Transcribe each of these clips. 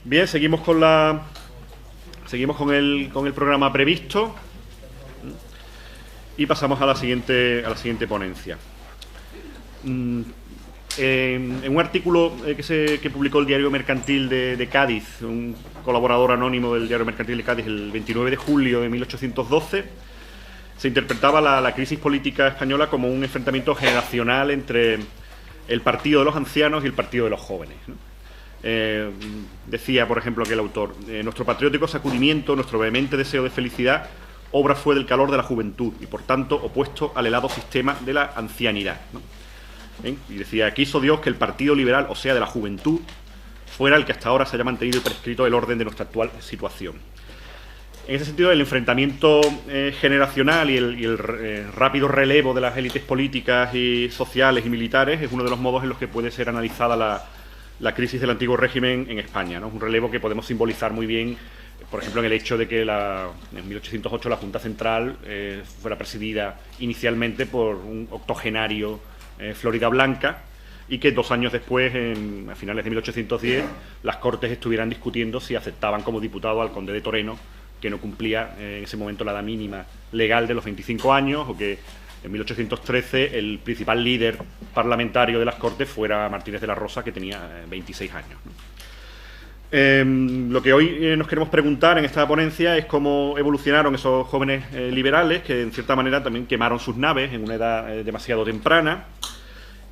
Bien, seguimos con el programa previsto y pasamos a la siguiente ponencia. En un artículo que publicó el Diario Mercantil de Cádiz, un colaborador anónimo del Diario Mercantil de Cádiz, el 29 de julio de 1812, se interpretaba la crisis política española como un enfrentamiento generacional entre el partido de los ancianos y el partido de los jóvenes, ¿no? Decía, por ejemplo, aquel autor: nuestro patriótico sacudimiento, nuestro vehemente deseo de felicidad, obra fue del calor de la juventud y, por tanto, opuesto al helado sistema de la ancianidad, ¿no? Y decía: quiso Dios que el partido liberal, o sea, de la juventud, fuera el que hasta ahora se haya mantenido y prescrito el orden de nuestra actual situación. En ese sentido, el enfrentamiento generacional y el rápido relevo de las élites políticas y sociales y militares es uno de los modos en los que puede ser analizada la crisis del antiguo régimen en España, ¿no? Un relevo que podemos simbolizar muy bien, por ejemplo, en el hecho de que en 1808 la Junta Central fuera presidida inicialmente por un octogenario Florida Blanca, y que 2 años después, a finales de 1810, las Cortes estuvieran discutiendo si aceptaban como diputado al conde de Toreno, que no cumplía en ese momento la edad mínima legal de los 25 años, o que en 1813 el principal líder parlamentario de las Cortes fuera Martínez de la Rosa, que tenía 26 años, ¿no? Lo que hoy nos queremos preguntar en esta ponencia es cómo evolucionaron esos jóvenes liberales que, en cierta manera, también quemaron sus naves en una edad demasiado temprana.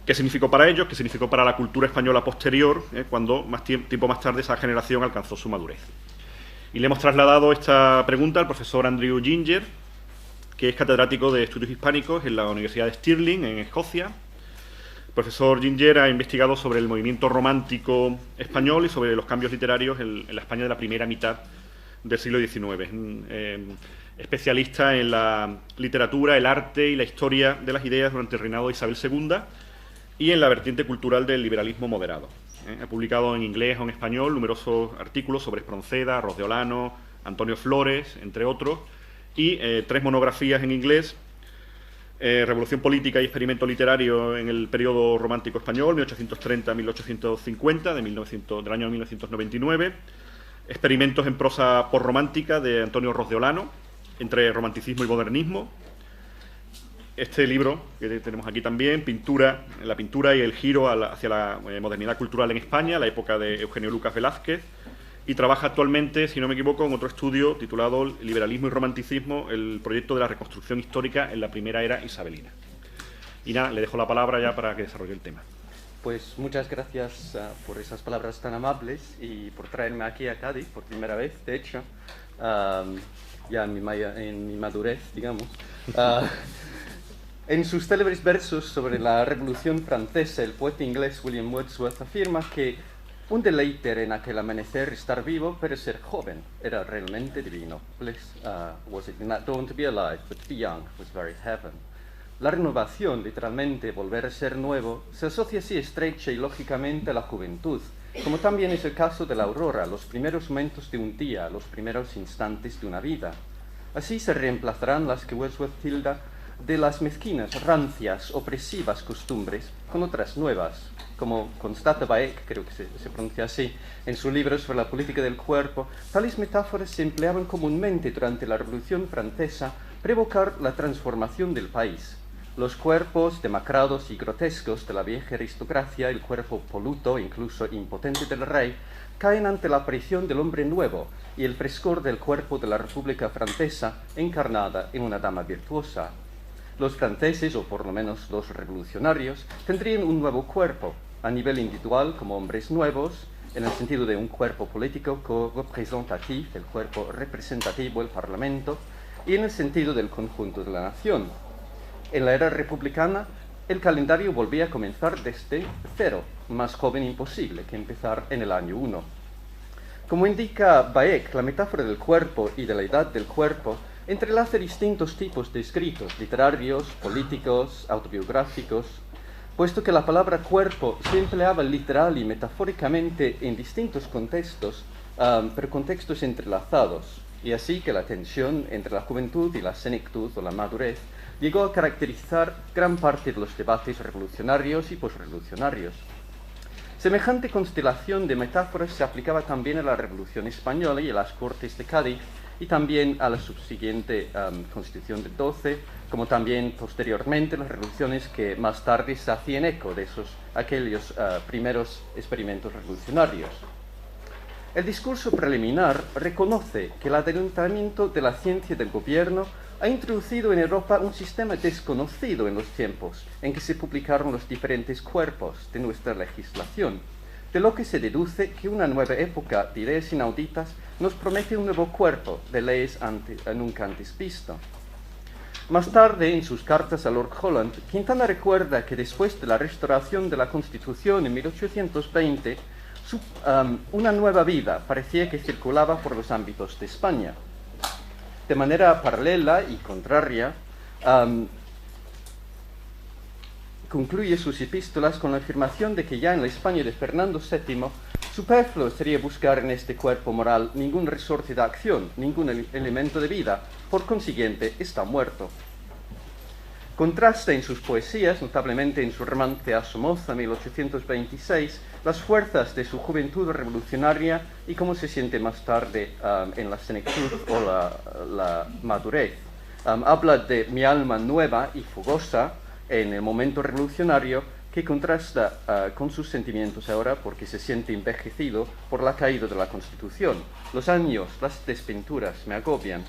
¿Qué significó para ellos? ¿Qué significó para la cultura española posterior, cuando tiempo más tarde esa generación alcanzó su madurez? Y le hemos trasladado esta pregunta al profesor Andrew Ginger, que es catedrático de Estudios Hispánicos en la Universidad de Stirling, en Escocia. El profesor Ginger ha investigado sobre el movimiento romántico español y sobre los cambios literarios en la España de la primera mitad del siglo XIX. Es especialista en la literatura, el arte y la historia de las ideas durante el reinado de Isabel II y en la vertiente cultural del liberalismo moderado. Ha publicado en inglés o en español numerosos artículos sobre Espronceda, Ros de Olano, Antonio Flores, entre otros, y 3 monografías en inglés: Revolución Política y Experimento Literario en el Periodo Romántico Español, 1830-1850, del año 1999, Experimentos en Prosa Porromántica, de Antonio Ros de Olano, entre Romanticismo y Modernismo. Este libro que tenemos aquí también, La pintura y el giro hacia la modernidad cultural en España, la época de Eugenio Lucas Velázquez, y trabaja actualmente, si no me equivoco, en otro estudio titulado Liberalismo y Romanticismo, el proyecto de la reconstrucción histórica en la primera era isabelina. Y nada, le dejo la palabra ya para que desarrolle el tema. Pues muchas gracias por esas palabras tan amables y por traerme aquí a Cádiz por primera vez, de hecho, ya en mi madurez, digamos. En sus célebres versos sobre la Revolución Francesa, el poeta inglés William Wordsworth afirma que un deleite era en aquel amanecer estar vivo, pero ser joven era realmente divino. Bliss was it in that dawn to be alive, but to be young was very heaven. La renovación, literalmente volver a ser nuevo, se asocia así estrecha y lógicamente a la juventud, como también es el caso de la aurora, los primeros momentos de un día, los primeros instantes de una vida. Así se reemplazarán las que Wordsworth tilda de las mezquinas, rancias, opresivas costumbres con otras nuevas. Como constata Baek, creo que se pronuncia así, en su libro sobre la política del cuerpo, tales metáforas se empleaban comúnmente durante la Revolución Francesa para evocar la transformación del país. Los cuerpos demacrados y grotescos de la vieja aristocracia, el cuerpo poluto, incluso impotente del rey, caen ante la aparición del hombre nuevo y el frescor del cuerpo de la República Francesa encarnada en una dama virtuosa. Los franceses, o por lo menos los revolucionarios, tendrían un nuevo cuerpo, a nivel individual como hombres nuevos, en el sentido de un cuerpo político co-representativo, el cuerpo representativo, el Parlamento, y en el sentido del conjunto de la nación. En la era republicana, el calendario volvía a comenzar desde cero, más joven imposible que empezar en el año 1. Como indica Baek, la metáfora del cuerpo y de la edad del cuerpo entrelaza distintos tipos de escritos, literarios, políticos, autobiográficos, puesto que la palabra cuerpo se empleaba literal y metafóricamente en distintos contextos, pero contextos entrelazados, y así que la tensión entre la juventud y la senectud o la madurez llegó a caracterizar gran parte de los debates revolucionarios y posrevolucionarios. Semejante constelación de metáforas se aplicaba también a la Revolución Española y a las Cortes de Cádiz, y también a la subsiguiente Constitución de 12, como también posteriormente las revoluciones que más tarde se hacían eco de aquellos primeros experimentos revolucionarios. El discurso preliminar reconoce que el adelantamiento de la ciencia del gobierno ha introducido en Europa un sistema desconocido en los tiempos en que se publicaron los diferentes cuerpos de nuestra legislación, de lo que se deduce que una nueva época de ideas inauditas nos promete un nuevo cuerpo de leyes nunca antes visto. Más tarde, en sus cartas a Lord Holland, Quintana recuerda que después de la restauración de la Constitución en 1820, una nueva vida parecía que circulaba por los ámbitos de España. De manera paralela y contraria, concluye sus epístolas con la afirmación de que ya en la España de Fernando VII, superfluo sería buscar en este cuerpo moral ningún resorte de acción, ningún elemento de vida, por consiguiente está muerto. Contrasta en sus poesías, notablemente en su romance A Somoza, 1826, las fuerzas de su juventud revolucionaria y cómo se siente más tarde en la senectud o la madurez. Habla de mi alma nueva y fogosa en el momento revolucionario, que contrasta con sus sentimientos ahora porque se siente envejecido por la caída de la Constitución. Los años, las desventuras me agobian.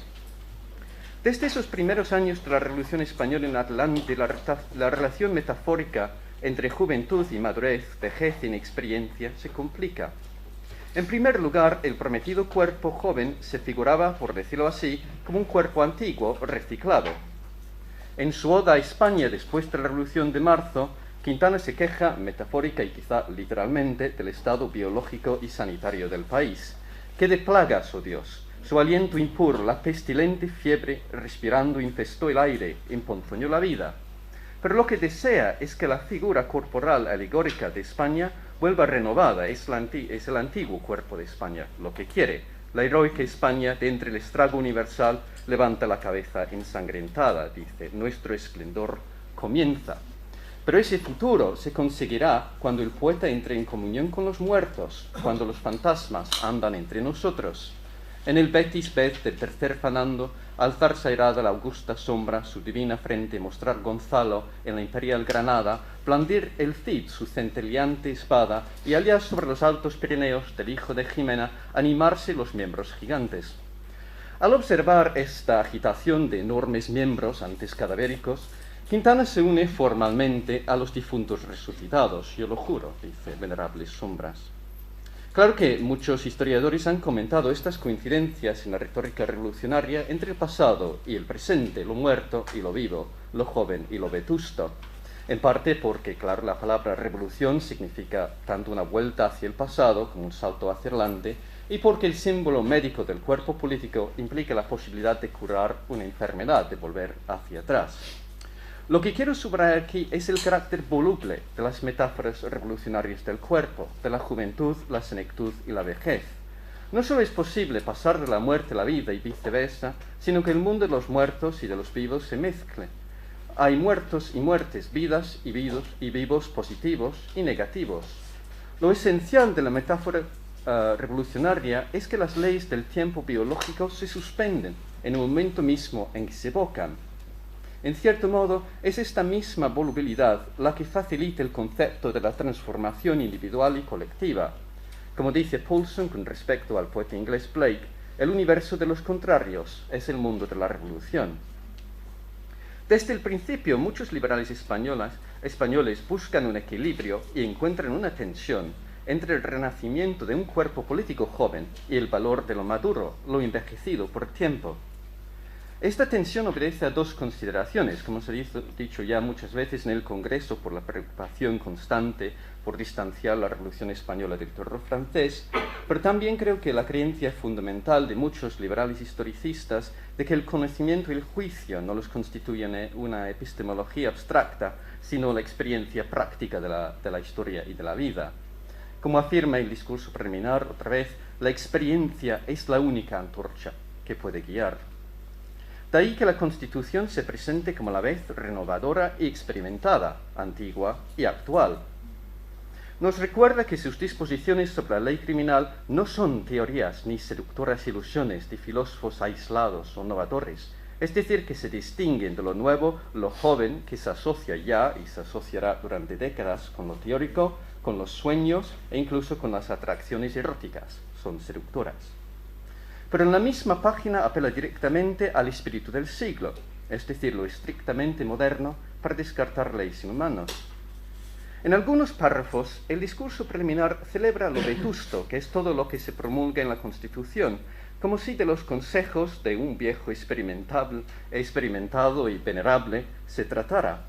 Desde esos primeros años de la Revolución Española en adelante, la relación metafórica entre juventud y madurez, vejez y inexperiencia se complica. En primer lugar, el prometido cuerpo joven se figuraba, por decirlo así, como un cuerpo antiguo, reciclado. En su Oda a España después de la Revolución de Marzo, Quintana se queja, metafórica y quizá literalmente, del estado biológico y sanitario del país. ¡Qué de plagas, oh Dios! Su aliento impuro, la pestilente fiebre, respirando infestó el aire, emponzoñó la vida. Pero lo que desea es que la figura corporal alegórica de España vuelva renovada, es el antiguo cuerpo de España, lo que quiere. La heroica España, de entre el estrago universal, levanta la cabeza ensangrentada, dice, nuestro esplendor comienza. Pero ese futuro se conseguirá cuando el poeta entre en comunión con los muertos, cuando los fantasmas andan entre nosotros. En el Betis Beth del tercer Fernando, alzarse airada la augusta sombra, su divina frente mostrar Gonzalo en la imperial Granada, blandir el Cid su centelleante espada y allá sobre los altos Pirineos del hijo de Jimena animarse los miembros gigantes. Al observar esta agitación de enormes miembros antes cadavéricos, Quintana se une formalmente a los difuntos resucitados, yo lo juro, dice Venerables Sombras. Claro que muchos historiadores han comentado estas coincidencias en la retórica revolucionaria entre el pasado y el presente, lo muerto y lo vivo, lo joven y lo vetusto. En parte porque, claro, la palabra revolución significa tanto una vuelta hacia el pasado como un salto hacia adelante, y porque el símbolo médico del cuerpo político implica la posibilidad de curar una enfermedad, de volver hacia atrás. Lo que quiero subrayar aquí es el carácter voluble de las metáforas revolucionarias del cuerpo, de la juventud, la senectud y la vejez. No solo es posible pasar de la muerte a la vida y viceversa, sino que el mundo de los muertos y de los vivos se mezcle. Hay muertos y muertes, vidas y vivos positivos y negativos. Lo esencial de la metáfora revolucionaria es que las leyes del tiempo biológico se suspenden en el momento mismo en que se evocan. En cierto modo, es esta misma volubilidad la que facilita el concepto de la transformación individual y colectiva. Como dice Paulson con respecto al poeta inglés Blake, el universo de los contrarios es el mundo de la revolución. Desde el principio, muchos liberales españoles buscan un equilibrio y encuentran una tensión entre el renacimiento de un cuerpo político joven y el valor de lo maduro, lo envejecido por el tiempo. Esta tensión obedece a dos consideraciones, como se ha dicho ya muchas veces en el Congreso por la preocupación constante por distanciar la Revolución Española del terror francés, pero también creo que la creencia fundamental de muchos liberales historicistas de que el conocimiento y el juicio no los constituyen una epistemología abstracta, sino la experiencia práctica de la historia y de la vida. Como afirma el discurso preliminar, otra vez, la experiencia es la única antorcha que puede guiar. De ahí que la Constitución se presente como a la vez renovadora y experimentada, antigua y actual. nos recuerda que sus disposiciones sobre la ley criminal no son teorías ni seductoras ilusiones de filósofos aislados o novadores, es decir, que se distinguen de lo nuevo, lo joven, que se asocia ya y se asociará durante décadas con lo teórico, con los sueños e incluso con las atracciones eróticas, son seductoras. Pero en la misma página apela directamente al espíritu del siglo, es decir, lo estrictamente moderno, para descartar leyes inhumanas. En algunos párrafos, el discurso preliminar celebra lo vetusto, que es todo lo que se promulga en la Constitución, como si de los consejos de un viejo experimentado y venerable se tratara.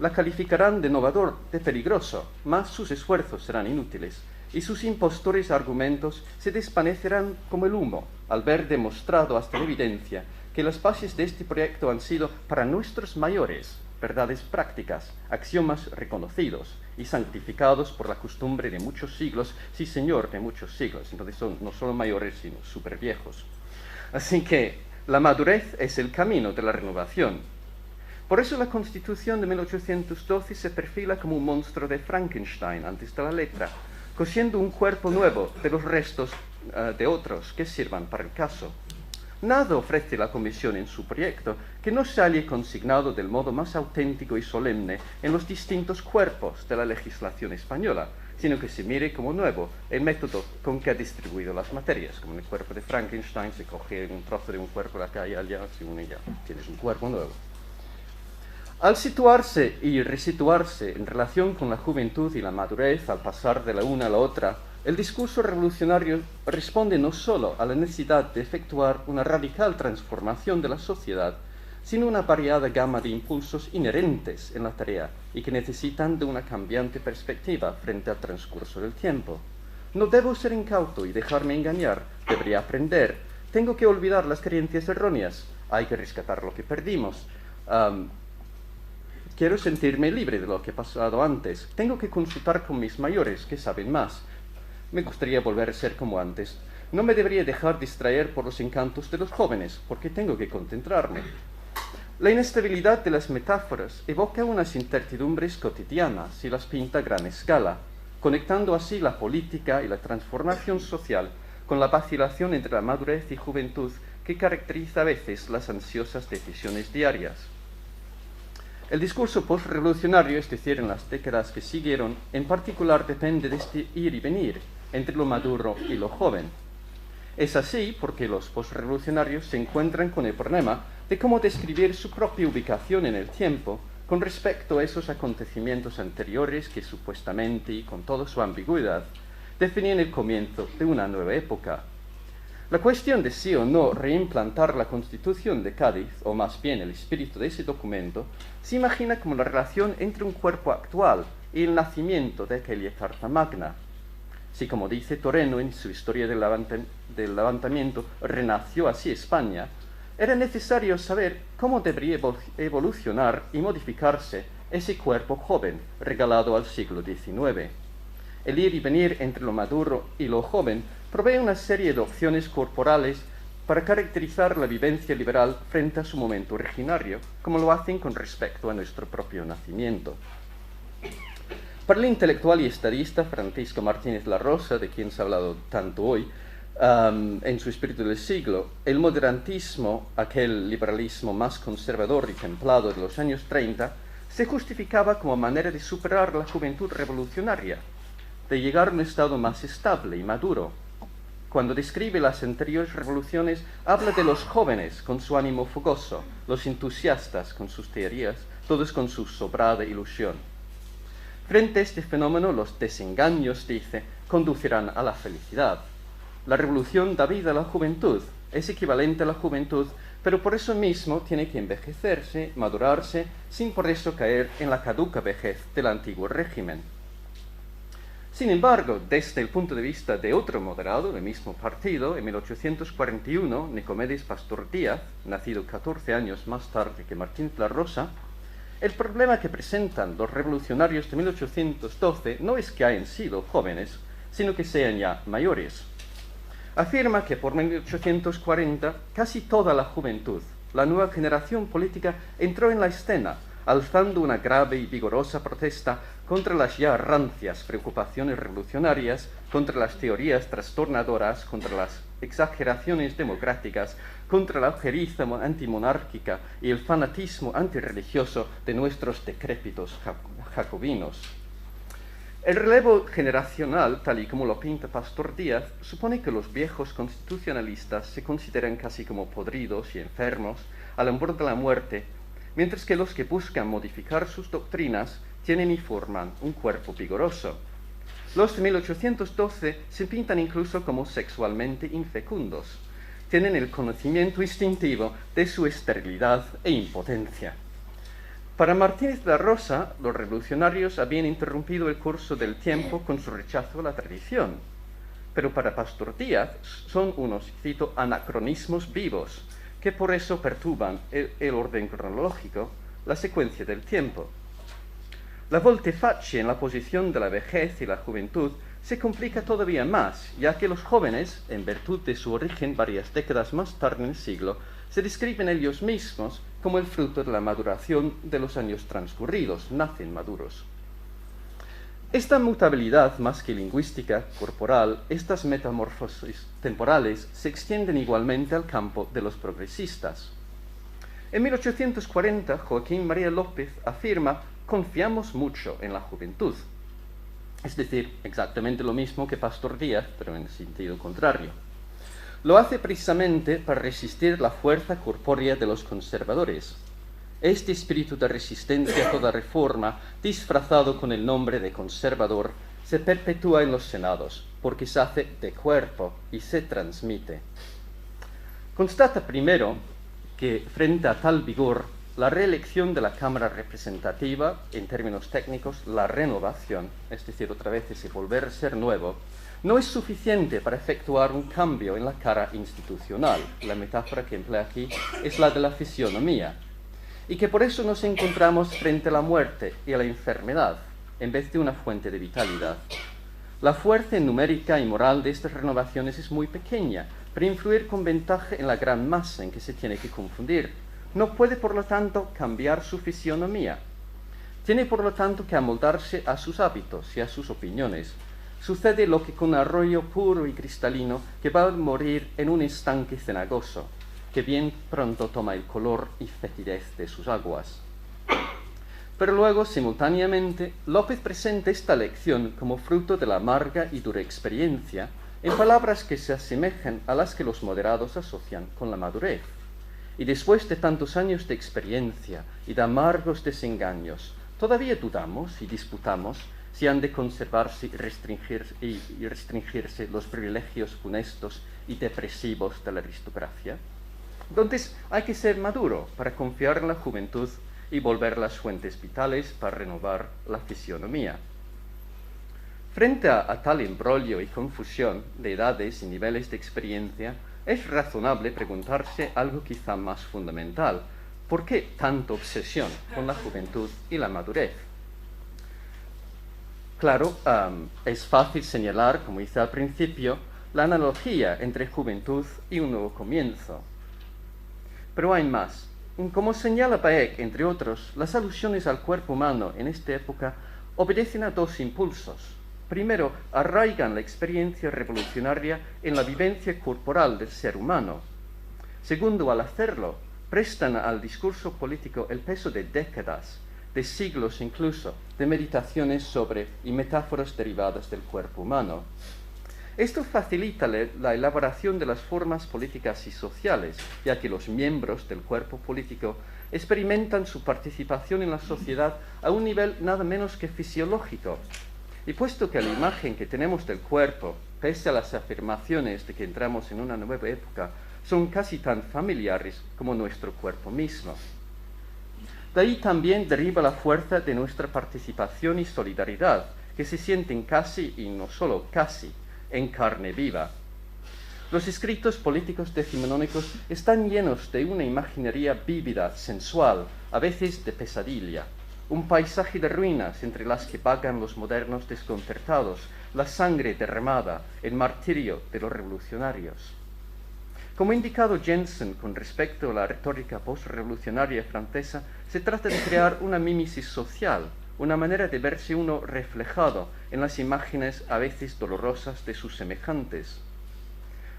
La calificarán de innovador, de peligroso, mas sus esfuerzos serán inútiles, y sus impostores argumentos se desvanecerán como el humo, al ver demostrado hasta la evidencia que las bases de este proyecto han sido para nuestros mayores verdades prácticas, axiomas reconocidos y santificados por la costumbre de muchos siglos, sí señor, de muchos siglos, entonces son no solo mayores, sino súper viejos. Así que la madurez es el camino de la renovación. Por eso la Constitución de 1812 se perfila como un monstruo de Frankenstein antes de la letra, cosiendo un cuerpo nuevo de los restos de otros que sirvan para el caso. Nada ofrece la Comisión en su proyecto que no se halle consignado del modo más auténtico y solemne en los distintos cuerpos de la legislación española, sino que se mire como nuevo el método con que ha distribuido las materias. Como en el cuerpo de Frankenstein se coge un trozo de un cuerpo de acá y allá, se une y ya tienes un cuerpo nuevo. Al situarse y resituarse en relación con la juventud y la madurez, al pasar de la una a la otra, el discurso revolucionario responde no solo a la necesidad de efectuar una radical transformación de la sociedad, sino una variada gama de impulsos inherentes en la tarea y que necesitan de una cambiante perspectiva frente al transcurso del tiempo. No debo ser incauto y dejarme engañar, debería aprender, tengo que olvidar las creencias erróneas, hay que rescatar lo que perdimos. Quiero sentirme libre de lo que ha pasado antes, tengo que consultar con mis mayores que saben más. Me gustaría volver a ser como antes. No me debería dejar distraer por los encantos de los jóvenes, porque tengo que concentrarme. La inestabilidad de las metáforas evoca unas incertidumbres cotidianas y las pinta a gran escala, conectando así la política y la transformación social con la vacilación entre la madurez y juventud que caracteriza a veces las ansiosas decisiones diarias. El discurso postrevolucionario, es decir, en las décadas que siguieron, en particular depende de este ir y venir entre lo maduro y lo joven. Es así porque los postrevolucionarios se encuentran con el problema de cómo describir su propia ubicación en el tiempo con respecto a esos acontecimientos anteriores que supuestamente y con toda su ambigüedad definían el comienzo de una nueva época. La cuestión de sí o no reimplantar la Constitución de Cádiz, o más bien el espíritu de ese documento, se imagina como la relación entre un cuerpo actual y el nacimiento de aquella Carta Magna. Si, como dice Toreno en su Historia del Levantamiento, renació así España, era necesario saber cómo debería evolucionar y modificarse ese cuerpo joven regalado al siglo XIX. El ir y venir entre lo maduro y lo joven provee una serie de opciones corporales para caracterizar la vivencia liberal frente a su momento originario, como lo hacen con respecto a nuestro propio nacimiento. Para el intelectual y estadista Francisco Martínez La Rosa, de quien se ha hablado tanto hoy, en su Espíritu del Siglo, el moderantismo, aquel liberalismo más conservador y templado de los años 30, se justificaba como manera de superar la juventud revolucionaria, de llegar a un estado más estable y maduro. Cuando describe las anteriores revoluciones, habla de los jóvenes con su ánimo fogoso, los entusiastas con sus teorías, todos con su sobrada ilusión. Frente a este fenómeno, los desengaños, dice, conducirán a la felicidad. La revolución da vida a la juventud, es equivalente a la juventud, pero por eso mismo tiene que envejecerse, madurarse, sin por eso caer en la caduca vejez del antiguo régimen. Sin embargo, desde el punto de vista de otro moderado del mismo partido, en 1841, Nicomedes Pastor Díaz, nacido 14 años más tarde que Martínez La Rosa, el problema que presentan los revolucionarios de 1812 no es que hayan sido jóvenes, sino que sean ya mayores. Afirma que por 1840 casi toda la juventud, la nueva generación política, entró en la escena, alzando una grave y vigorosa protesta contra las ya rancias preocupaciones revolucionarias, contra las teorías trastornadoras, contra las exageraciones democráticas, contra la ojeriza antimonárquica y el fanatismo antirreligioso de nuestros decrépitos jacobinos. El relevo generacional, tal y como lo pinta Pastor Díaz, supone que los viejos constitucionalistas se consideran casi como podridos y enfermos al borde de la muerte, mientras que los que buscan modificar sus doctrinas tienen y forman un cuerpo vigoroso. Los de 1812 se pintan incluso como sexualmente infecundos. Tienen el conocimiento instintivo de su esterilidad e impotencia. Para Martínez de la Rosa, los revolucionarios habían interrumpido el curso del tiempo con su rechazo a la tradición. Pero para Pastor Díaz son unos, cito, anacronismos vivos, que por eso perturban el orden cronológico, la secuencia del tiempo. La volte-face en la posición de la vejez y la juventud se complica todavía más, ya que los jóvenes, en virtud de su origen varias décadas más tarde en el siglo, se describen ellos mismos como el fruto de la maduración de los años transcurridos, nacen maduros. Esta mutabilidad, más que lingüística, corporal, estas metamorfosis temporales se extienden igualmente al campo de los progresistas. En 1840, Joaquín María López afirma: confiamos mucho en la juventud. Es decir, exactamente lo mismo que Pastor Díaz, pero en sentido contrario. Lo hace precisamente para resistir la fuerza corpórea de los conservadores. Este espíritu de resistencia a toda reforma, disfrazado con el nombre de conservador, se perpetúa en los senados, porque se hace de cuerpo y se transmite. Constata primero que, frente a tal vigor, la reelección de la Cámara Representativa, en términos técnicos, la renovación, es decir, otra vez ese volver a ser nuevo, no es suficiente para efectuar un cambio en la cara institucional. La metáfora que emplea aquí es la de la fisionomía, y que por eso nos encontramos frente a la muerte y a la enfermedad, en vez de una fuente de vitalidad. La fuerza numérica y moral de estas renovaciones es muy pequeña, para influir con ventaja en la gran masa en que se tiene que confundir. No puede, por lo tanto, cambiar su fisionomía. Tiene, por lo tanto, que amoldarse a sus hábitos y a sus opiniones. Sucede lo que con arroyo puro y cristalino que va a morir en un estanque cenagoso, que bien pronto toma el color y fetidez de sus aguas. Pero luego, simultáneamente, López presenta esta lección como fruto de la amarga y dura experiencia, en palabras que se asemejan a las que los moderados asocian con la madurez. Y después de tantos años de experiencia y de amargos desengaños, todavía dudamos y disputamos si han de conservarse y restringirse los privilegios funestos y depresivos de la aristocracia. Entonces hay que ser maduro para confiar en la juventud y volver las fuentes vitales para renovar la fisionomía. Frente a tal embrollo y confusión de edades y niveles de experiencia, es razonable preguntarse algo quizá más fundamental: ¿por qué tanta obsesión con la juventud y la madurez? Claro, es fácil señalar, como hice al principio, la analogía entre juventud y un nuevo comienzo. Pero hay más. Como señala Baek, entre otros, las alusiones al cuerpo humano en esta época obedecen a dos impulsos. Primero, arraigan la experiencia revolucionaria en la vivencia corporal del ser humano. Segundo, al hacerlo, prestan al discurso político el peso de décadas, de siglos incluso, de meditaciones sobre y metáforas derivadas del cuerpo humano. Esto facilita la elaboración de las formas políticas y sociales, ya que los miembros del cuerpo político experimentan su participación en la sociedad a un nivel nada menos que fisiológico. Y puesto que la imagen que tenemos del cuerpo, pese a las afirmaciones de que entramos en una nueva época, son casi tan familiares como nuestro cuerpo mismo. De ahí también deriva la fuerza de nuestra participación y solidaridad, que se sienten casi, y no solo casi, en carne viva. Los escritos políticos decimonónicos están llenos de una imaginería vívida, sensual, a veces de pesadilla. Un paisaje de ruinas entre las que vagan los modernos desconcertados, la sangre derramada, el martirio de los revolucionarios. Como ha indicado Jensen con respecto a la retórica postrevolucionaria francesa, se trata de crear una mímesis social, una manera de verse uno reflejado en las imágenes a veces dolorosas de sus semejantes.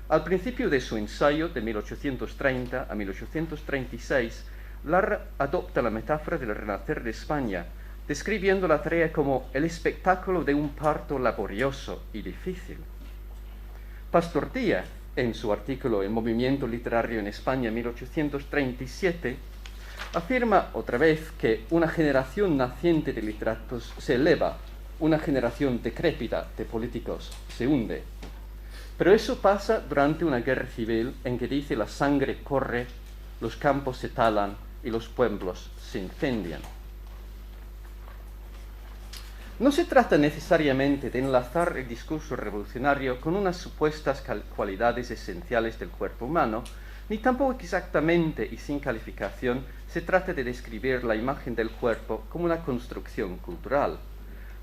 Al principio de su ensayo, de 1830 a 1836, Lara adopta la metáfora del renacer de España, describiendo la tarea como el espectáculo de un parto laborioso y difícil. Pastor Díaz, en su artículo El movimiento literario en España 1837, afirma otra vez que una generación naciente de literatos se eleva, una generación decrépita de políticos se hunde. Pero eso pasa durante una guerra civil en que dice la sangre corre, los campos se talan y los pueblos se incendian. No se trata necesariamente de enlazar el discurso revolucionario con unas supuestas cualidades esenciales del cuerpo humano, ni tampoco exactamente y sin calificación se trata de describir la imagen del cuerpo como una construcción cultural.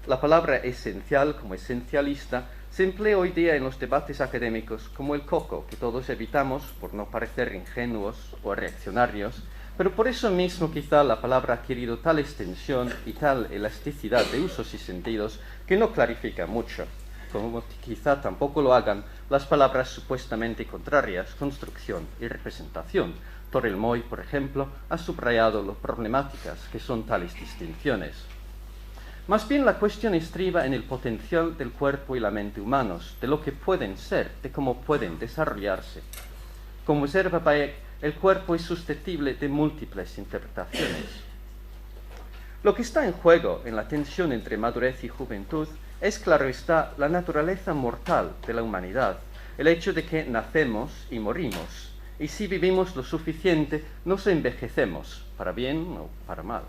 La palabra esencial como esencialista se emplea hoy día en los debates académicos como el coco, que todos evitamos por no parecer ingenuos o reaccionarios, pero por eso mismo quizá la palabra ha adquirido tal extensión y tal elasticidad de usos y sentidos que no clarifica mucho, como quizá tampoco lo hagan las palabras supuestamente contrarias, construcción y representación. Torrel Moy, por ejemplo, ha subrayado lo problemáticas que son tales distinciones. Más bien la cuestión estriba en el potencial del cuerpo y la mente humanos, de lo que pueden ser, de cómo pueden desarrollarse. Como observa Bayek, el cuerpo es susceptible de múltiples interpretaciones. Lo que está en juego en la tensión entre madurez y juventud es, claro está, la naturaleza mortal de la humanidad, el hecho de que nacemos y morimos, y si vivimos lo suficiente, nos envejecemos, para bien o para mal.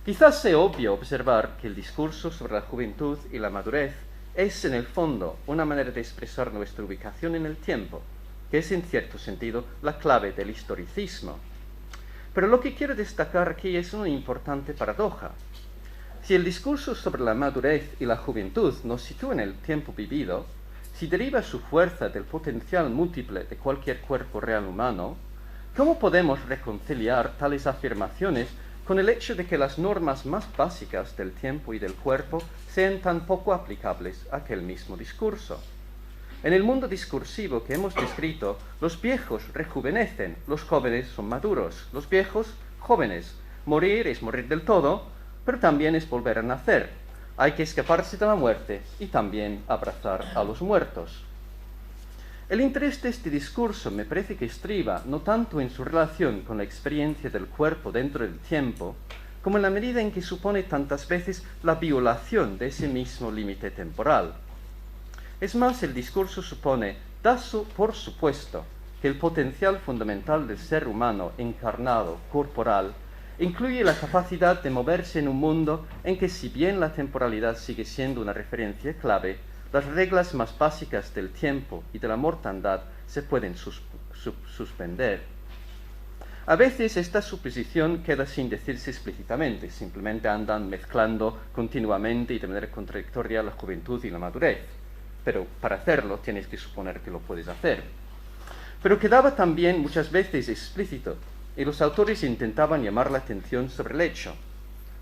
Quizás sea obvio observar que el discurso sobre la juventud y la madurez es, en el fondo, una manera de expresar nuestra ubicación en el tiempo, que es en cierto sentido la clave del historicismo. Pero lo que quiero destacar aquí es una importante paradoja. Si el discurso sobre la madurez y la juventud nos sitúa en el tiempo vivido, si deriva su fuerza del potencial múltiple de cualquier cuerpo real humano, ¿cómo podemos reconciliar tales afirmaciones con el hecho de que las normas más básicas del tiempo y del cuerpo sean tan poco aplicables a aquel mismo discurso? En el mundo discursivo que hemos descrito, los viejos rejuvenecen, los jóvenes son maduros, los viejos jóvenes. Morir es morir del todo, pero también es volver a nacer. Hay que escaparse de la muerte y también abrazar a los muertos. El interés de este discurso me parece que estriba no tanto en su relación con la experiencia del cuerpo dentro del tiempo, como en la medida en que supone tantas veces la violación de ese mismo límite temporal. Es más, el discurso supone, por supuesto, que el potencial fundamental del ser humano encarnado, corporal, incluye la capacidad de moverse en un mundo en que, si bien la temporalidad sigue siendo una referencia clave, las reglas más básicas del tiempo y de la mortandad se pueden suspender. A veces esta suposición queda sin decirse explícitamente, simplemente andan mezclando continuamente y de manera contradictoria la juventud y la madurez. Pero para hacerlo tienes que suponer que lo puedes hacer. Pero quedaba también muchas veces explícito, y los autores intentaban llamar la atención sobre el hecho.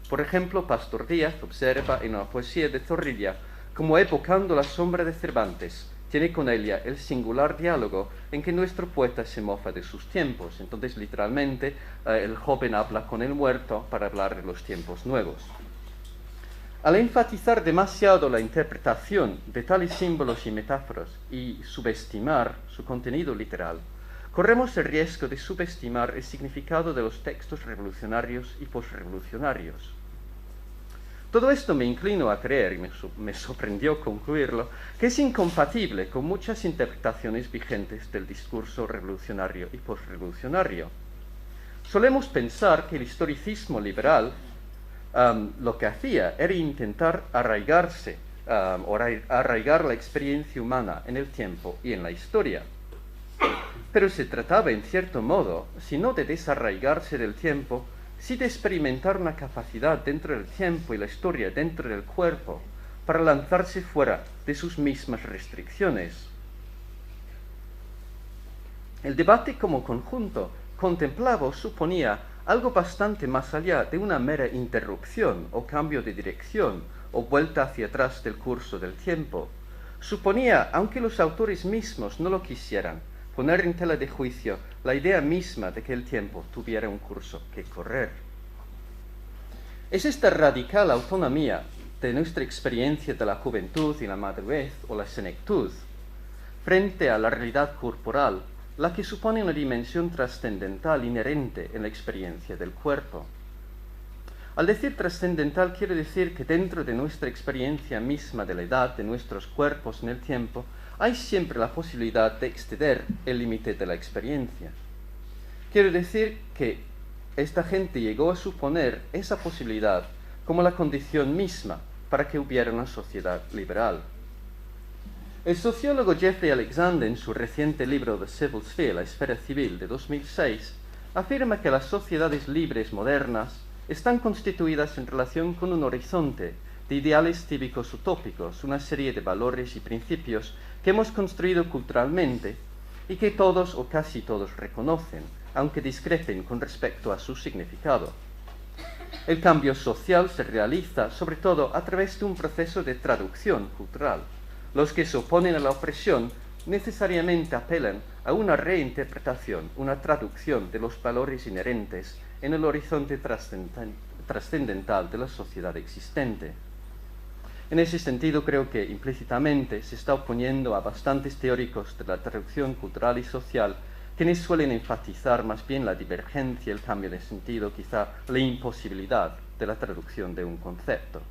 Por ejemplo, Pastor Díaz observa en la poesía de Zorrilla como evocando la sombra de Cervantes, tiene con ella el singular diálogo en que nuestro poeta se mofa de sus tiempos. Entonces, literalmente, el joven habla con el muerto para hablar de los tiempos nuevos. Al enfatizar demasiado la interpretación de tales símbolos y metáforas y subestimar su contenido literal, corremos el riesgo de subestimar el significado de los textos revolucionarios y posrevolucionarios. Todo esto me inclino a creer, y me sorprendió concluirlo, que es incompatible con muchas interpretaciones vigentes del discurso revolucionario y posrevolucionario. Solemos pensar que el historicismo liberal lo que hacía era intentar arraigar la experiencia humana en el tiempo y en la historia. Pero se trataba, en cierto modo, si no de desarraigarse del tiempo, sí de experimentar una capacidad dentro del tiempo y la historia dentro del cuerpo para lanzarse fuera de sus mismas restricciones. El debate como conjunto contemplado suponía algo bastante más allá de una mera interrupción o cambio de dirección o vuelta hacia atrás del curso del tiempo. Suponía, aunque los autores mismos no lo quisieran, poner en tela de juicio la idea misma de que el tiempo tuviera un curso que correr. Es esta radical autonomía de nuestra experiencia de la juventud y la madurez o la senectud, frente a la realidad corporal, la que supone una dimensión trascendental inherente en la experiencia del cuerpo. Al decir trascendental quiero decir que dentro de nuestra experiencia misma de la edad de nuestros cuerpos en el tiempo, hay siempre la posibilidad de exceder el límite de la experiencia. Quiero decir que esta gente llegó a suponer esa posibilidad como la condición misma para que hubiera una sociedad liberal. El sociólogo Jeffrey Alexander, en su reciente libro The Civil Sphere, la esfera civil, de 2006, afirma que las sociedades libres modernas están constituidas en relación con un horizonte de ideales cívicos utópicos, una serie de valores y principios que hemos construido culturalmente y que todos o casi todos reconocen, aunque discrepen con respecto a su significado. El cambio social se realiza sobre todo a través de un proceso de traducción cultural. Los que se oponen a la opresión necesariamente apelan a una reinterpretación, una traducción de los valores inherentes en el horizonte trascendental de la sociedad existente. En ese sentido, creo que implícitamente se está oponiendo a bastantes teóricos de la traducción cultural y social, quienes suelen enfatizar más bien la divergencia, el cambio de sentido, quizá la imposibilidad de la traducción de un concepto.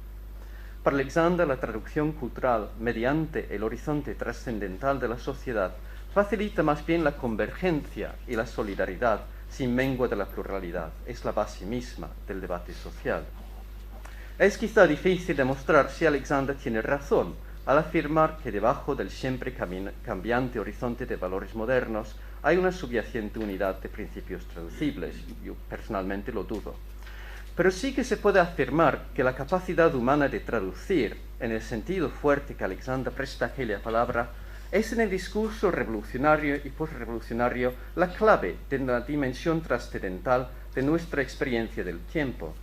Para Alexander, la traducción cultural mediante el horizonte trascendental de la sociedad facilita más bien la convergencia y la solidaridad sin mengua de la pluralidad. Es la base misma del debate social. Es quizá difícil demostrar si Alexander tiene razón al afirmar que debajo del siempre cambiante horizonte de valores modernos hay una subyacente unidad de principios traducibles. Yo personalmente lo dudo. Pero sí que se puede afirmar que la capacidad humana de traducir, en el sentido fuerte que Alexander presta a aquella palabra, es en el discurso revolucionario y posrevolucionario la clave de la dimensión trascendental de nuestra experiencia del tiempo.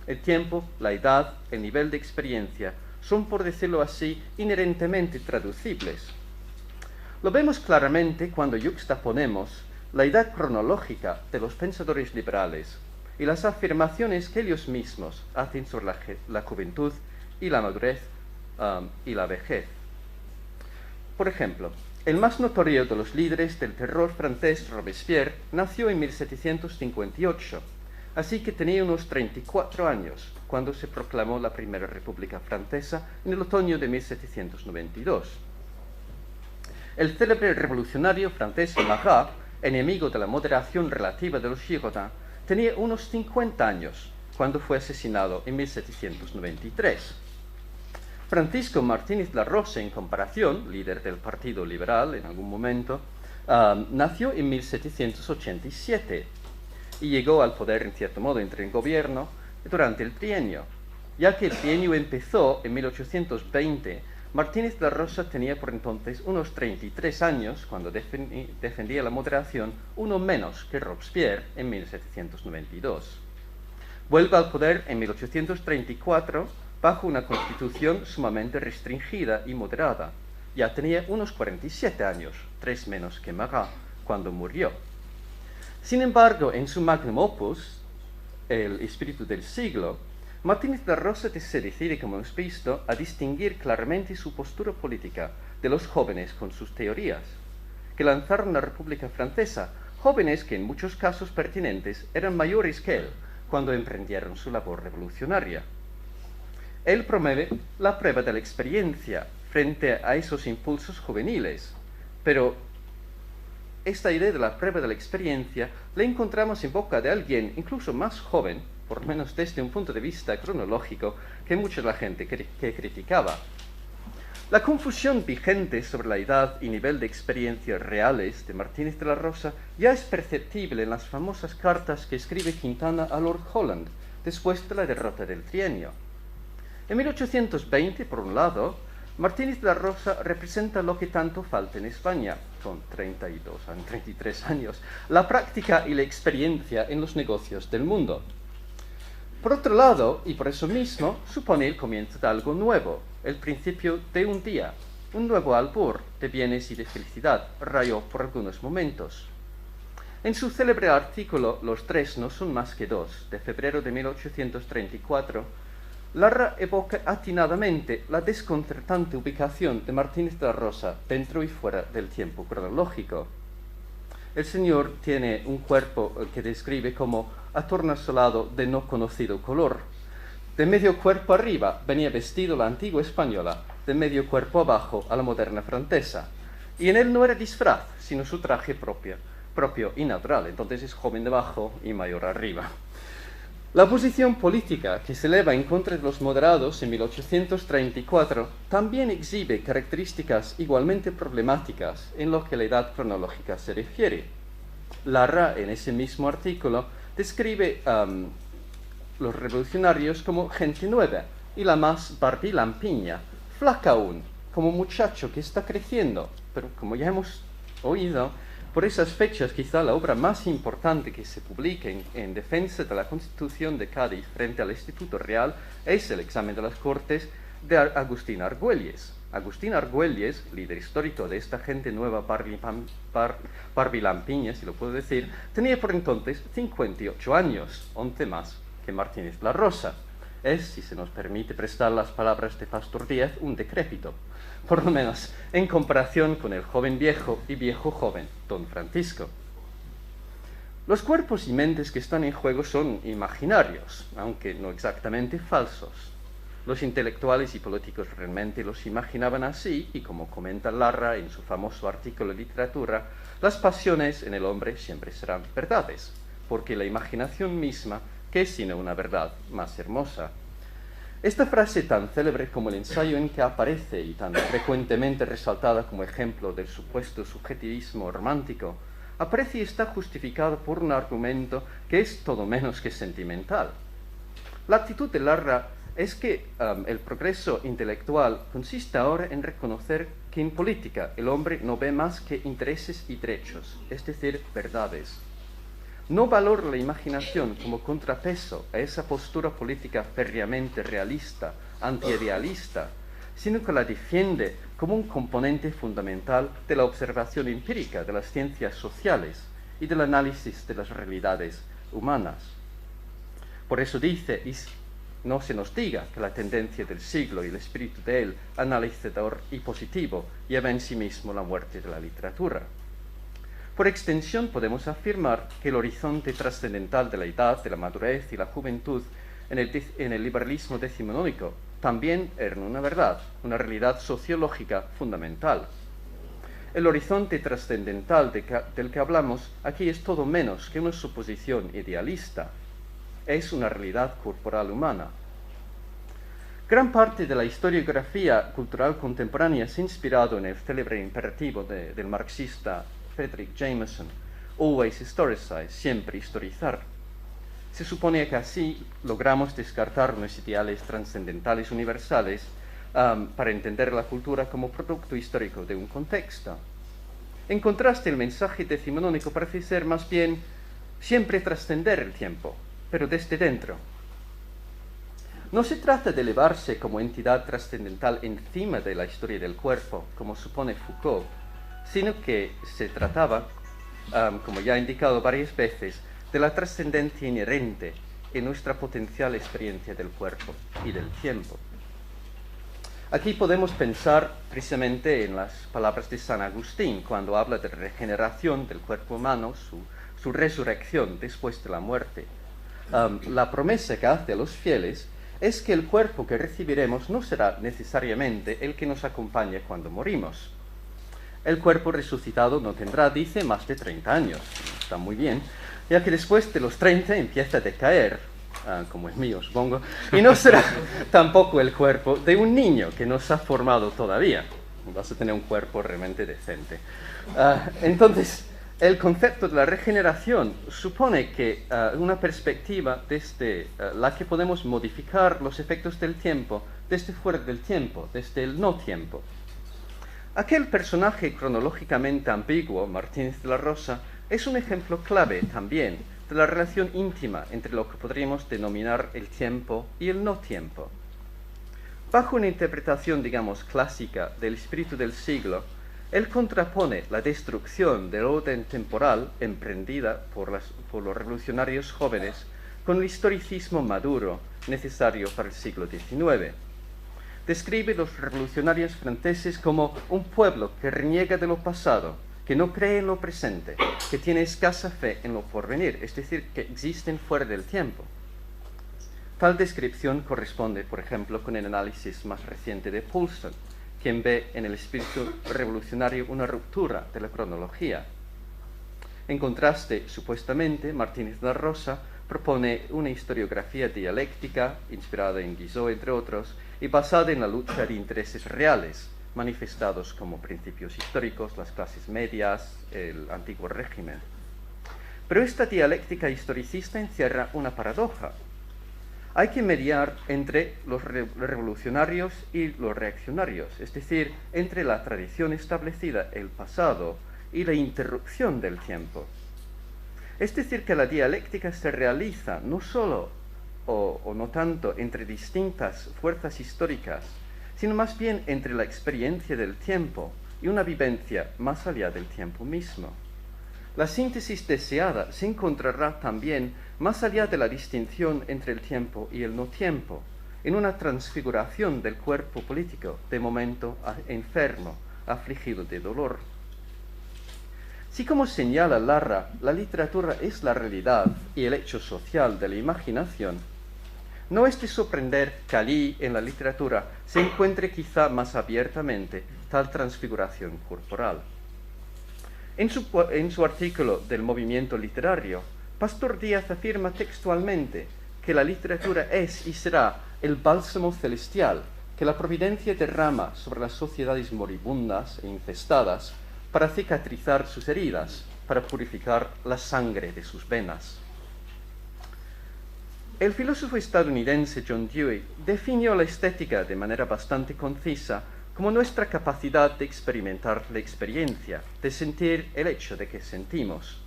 El tiempo, la edad, el nivel de experiencia son, por decirlo así, inherentemente traducibles. Lo vemos claramente cuando yuxtaponemos la edad cronológica de los pensadores liberales y las afirmaciones que ellos mismos hacen sobre la juventud y la madurez y la vejez. Por ejemplo, el más notorio de los líderes del terror francés, Robespierre, nació en 1758, así que tenía unos 34 años cuando se proclamó la Primera República Francesa en el otoño de 1792. El célebre revolucionario francés Marat, enemigo de la moderación relativa de los Girondins, tenía unos 50 años cuando fue asesinado en 1793. Francisco Martínez La Rosa, en comparación, líder del Partido Liberal en algún momento, nació en 1787 y llegó al poder, en cierto modo, entre el gobierno durante el trienio. Ya que el trienio empezó en 1820, Martínez La Rosa tenía por entonces unos 33 años cuando defendía la moderación, uno menos que Robespierre en 1792. Vuelve al poder en 1834 bajo una constitución sumamente restringida y moderada. Ya tenía unos 47 años, 3 menos que Marat, cuando murió. Sin embargo, en su magnum opus, El espíritu del siglo, Martínez La Rosa se decide, como hemos visto, a distinguir claramente su postura política de los jóvenes con sus teorías, que lanzaron la República Francesa, jóvenes que en muchos casos pertinentes eran mayores que él cuando emprendieron su labor revolucionaria. Él promueve la prueba de la experiencia frente a esos impulsos juveniles, pero esta idea de la prueba de la experiencia la encontramos en boca de alguien incluso más joven, por lo menos desde un punto de vista cronológico, que mucha la gente que criticaba. La confusión vigente sobre la edad y nivel de experiencias reales de Martínez de la Rosa ya es perceptible en las famosas cartas que escribe Quintana a Lord Holland después de la derrota del trienio. En 1820, por un lado, Martínez de la Rosa representa lo que tanto falta en España, con 33 años, la práctica y la experiencia en los negocios del mundo. Por otro lado, y por eso mismo, supone el comienzo de algo nuevo, el principio de un día, un nuevo albor de bienes y de felicidad, rayó por algunos momentos. En su célebre artículo Los tres no son más que dos, de febrero de 1834, Larra evoca atinadamente la desconcertante ubicación de Martínez de la Rosa dentro y fuera del tiempo cronológico. El señor tiene un cuerpo que describe como atornasolado de no conocido color. De medio cuerpo arriba venía vestido la antigua española, de medio cuerpo abajo a la moderna francesa. Y en él no era disfraz, sino su traje propio y natural. Entonces es joven debajo y mayor arriba. La posición política que se eleva en contra de los moderados en 1834 también exhibe características igualmente problemáticas en lo que a la edad cronológica se refiere. Larra, en ese mismo artículo, describe los revolucionarios como gente nueva y la más barbilampiña, flaca aún, como muchacho que está creciendo, pero como ya hemos oído, por esas fechas quizá la obra más importante que se publique en defensa de la Constitución de Cádiz frente al Instituto Real es el examen de las Cortes de Agustín Argüelles. Agustín Argüelles, líder histórico de esta gente nueva barbilampiña, si lo puedo decir, tenía por entonces 58 años, 11 más que Martínez de la Rosa. Es, si se nos permite prestar las palabras de Pastor Díaz, un decrépito, por lo menos en comparación con el joven viejo y viejo joven, don Francisco. Los cuerpos y mentes que están en juego son imaginarios, aunque no exactamente falsos. Los intelectuales y políticos realmente los imaginaban así, y como comenta Larra en su famoso artículo de literatura, las pasiones en el hombre siempre serán verdades, porque la imaginación misma, ¿qué es sino una verdad más hermosa? Esta frase tan célebre como el ensayo en que aparece y tan frecuentemente resaltada como ejemplo del supuesto subjetivismo romántico, aparece y está justificada por un argumento que es todo menos que sentimental. La actitud de Larra es que el progreso intelectual consiste ahora en reconocer que en política el hombre no ve más que intereses y derechos, es decir, verdades. No valora la imaginación como contrapeso a esa postura política férreamente realista, antiidealista, sino que la defiende como un componente fundamental de la observación empírica de las ciencias sociales y del análisis de las realidades humanas. Por eso dice, y no se nos diga que la tendencia del siglo y el espíritu de él, analizador y positivo, lleva en sí mismo la muerte de la literatura. Por extensión, podemos afirmar que el horizonte trascendental de la edad, de la madurez y la juventud en el liberalismo decimonónico también era una verdad, una realidad sociológica fundamental. El horizonte trascendental del que hablamos aquí es todo menos que una suposición idealista. Es una realidad corporal humana. Gran parte de la historiografía cultural contemporánea se ha inspirado en el célebre imperativo del marxista Frederick Jameson, always historicize, siempre historizar. Se supone que así logramos descartar unos ideales trascendentales universales para entender la cultura como producto histórico de un contexto. En contraste, el mensaje decimonónico parece ser más bien siempre trascender el tiempo, pero desde dentro. No se trata de elevarse como entidad trascendental encima de la historia del cuerpo, como supone Foucault, sino que se trataba, como ya he indicado varias veces, de la trascendencia inherente en nuestra potencial experiencia del cuerpo y del tiempo. Aquí podemos pensar precisamente en las palabras de San Agustín, cuando habla de regeneración del cuerpo humano, su resurrección después de la muerte. La promesa que hace a los fieles es que el cuerpo que recibiremos no será necesariamente el que nos acompañe cuando morimos. El cuerpo resucitado no tendrá, dice, más de 30 años. Está muy bien, ya que después de los 30 empieza a decaer, como el mío, supongo, y no será tampoco el cuerpo de un niño que no se ha formado todavía. Vas a tener un cuerpo realmente decente. Entonces, el concepto de la regeneración supone que una perspectiva desde la que podemos modificar los efectos del tiempo desde fuera del tiempo, desde el no tiempo. Aquel personaje cronológicamente ambiguo, Martínez de la Rosa, es un ejemplo clave también de la relación íntima entre lo que podríamos denominar el tiempo y el no tiempo. Bajo una interpretación, digamos, clásica del espíritu del siglo, él contrapone la destrucción del orden temporal emprendida por los revolucionarios jóvenes con el historicismo maduro necesario para el siglo XIX. Describe los revolucionarios franceses como un pueblo que reniega de lo pasado, que no cree en lo presente, que tiene escasa fe en lo porvenir, es decir, que existen fuera del tiempo. Tal descripción corresponde, por ejemplo, con el análisis más reciente de Poulsen, quien ve en el espíritu revolucionario una ruptura de la cronología. En contraste, supuestamente, Martínez de la Rosa propone una historiografía dialéctica, inspirada en Guizot, entre otros, y basada en la lucha de intereses reales, manifestados como principios históricos, las clases medias, el antiguo régimen. Pero esta dialéctica historicista encierra una paradoja. Hay que mediar entre los revolucionarios y los reaccionarios, es decir, entre la tradición establecida, el pasado, y la interrupción del tiempo. Es decir, que la dialéctica se realiza no solo o no tanto entre distintas fuerzas históricas, sino más bien entre la experiencia del tiempo y una vivencia más allá del tiempo mismo. La síntesis deseada se encontrará también más allá de la distinción entre el tiempo y el no tiempo, en una transfiguración del cuerpo político, de momento enfermo, afligido de dolor. Si, como señala Larra, la literatura es la realidad y el hecho social de la imaginación, no es de sorprender que allí, en la literatura, se encuentre quizá más abiertamente tal transfiguración corporal. En su artículo del movimiento literario, Pastor Díaz afirma textualmente que la literatura es y será el bálsamo celestial que la providencia derrama sobre las sociedades moribundas e infestadas para cicatrizar sus heridas, para purificar la sangre de sus venas. El filósofo estadounidense John Dewey definió la estética de manera bastante concisa como nuestra capacidad de experimentar la experiencia, de sentir el hecho de que sentimos.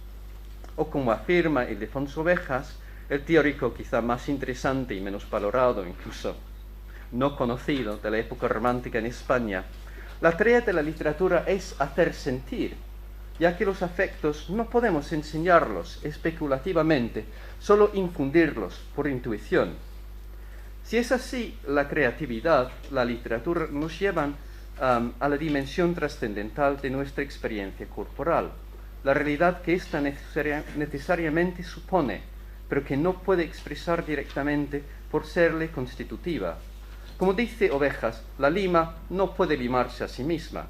O como afirma Ildefonso Ovejas, el teórico quizá más interesante y menos valorado, incluso no conocido, de la época romántica en España, la tarea de la literatura es hacer sentir, ya que los afectos no podemos enseñarlos especulativamente, solo infundirlos por intuición. Si es así, la creatividad, la literatura nos llevan a la dimensión trascendental de nuestra experiencia corporal, la realidad que ésta necesariamente supone, pero que no puede expresar directamente por serle constitutiva. Como dice Ovejas, la lima no puede limarse a sí misma.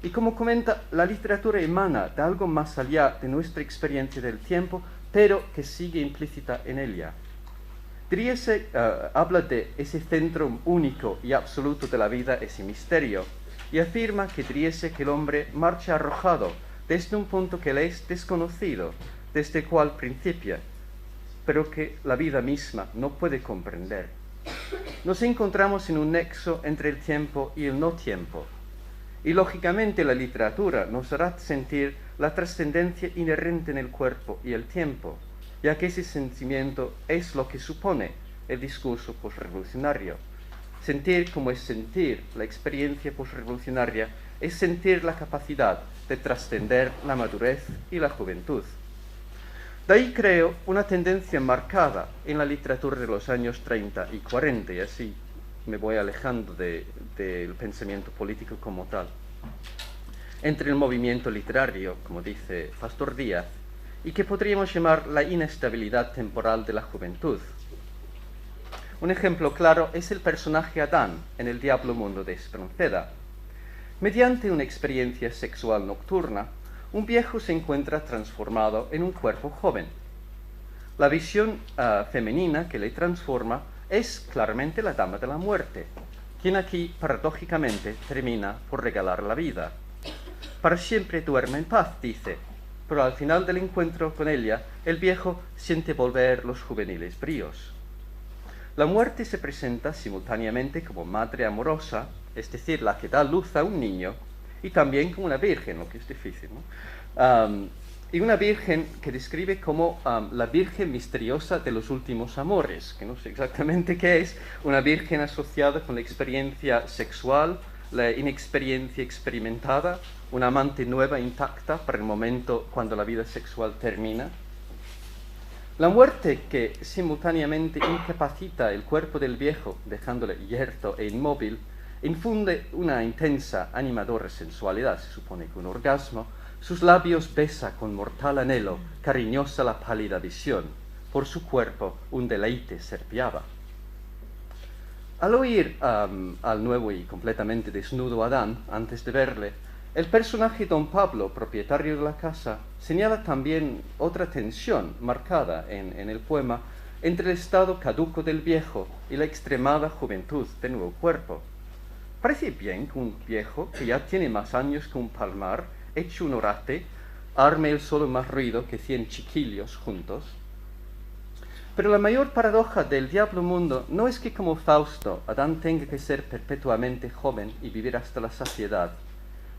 Y como comenta, la literatura emana de algo más allá de nuestra experiencia del tiempo, pero que sigue implícita en ella. Driese habla de ese centro único y absoluto de la vida, ese misterio, y afirma que Driese que el hombre marcha arrojado desde un punto que le es desconocido, desde el cual principia, pero que la vida misma no puede comprender. Nos encontramos en un nexo entre el tiempo y el no tiempo, y lógicamente la literatura nos hará sentir la trascendencia inherente en el cuerpo y el tiempo, ya que ese sentimiento es lo que supone el discurso posrevolucionario. Sentir como es sentir, la experiencia posrevolucionaria es sentir la capacidad de trascender la madurez y la juventud. De ahí creo una tendencia marcada en la literatura de los años 30 y 40, y así me voy alejando del pensamiento político como tal, entre el movimiento literario, como dice Pastor Díaz, y que podríamos llamar la inestabilidad temporal de la juventud. Un ejemplo claro es el personaje Adán en El Diablo Mundo de Espronceda. Mediante una experiencia sexual nocturna, un viejo se encuentra transformado en un cuerpo joven. La visión femenina que le transforma es claramente la Dama de la Muerte, quien aquí paradójicamente termina por regalar la vida. Para siempre duerme en paz, dice, pero al final del encuentro con ella, el viejo siente volver los juveniles bríos. La muerte se presenta simultáneamente como madre amorosa, es decir, la que da luz a un niño, y también como una virgen, lo que es difícil, ¿no? Y una virgen que describe como la virgen misteriosa de los últimos amores, que no sé exactamente qué es, una virgen asociada con la experiencia sexual, la inexperiencia experimentada, una amante nueva intacta para el momento cuando la vida sexual termina. La muerte que simultáneamente incapacita el cuerpo del viejo, dejándole yerto e inmóvil, infunde una intensa, animadora sensualidad, se supone que un orgasmo. Sus labios besa con mortal anhelo, cariñosa la pálida visión. Por su cuerpo un deleite serpiaba. Al oír al nuevo y completamente desnudo Adán, antes de verle, el personaje don Pablo, propietario de la casa, señala también otra tensión marcada en el poema entre el estado caduco del viejo y la extremada juventud del nuevo cuerpo. Parece bien que un viejo, que ya tiene más años que un palmar, hecho un orate, arme él solo más ruido que 100 chiquillos juntos. Pero la mayor paradoja del diablo mundo no es que como Fausto, Adán tenga que ser perpetuamente joven y vivir hasta la saciedad,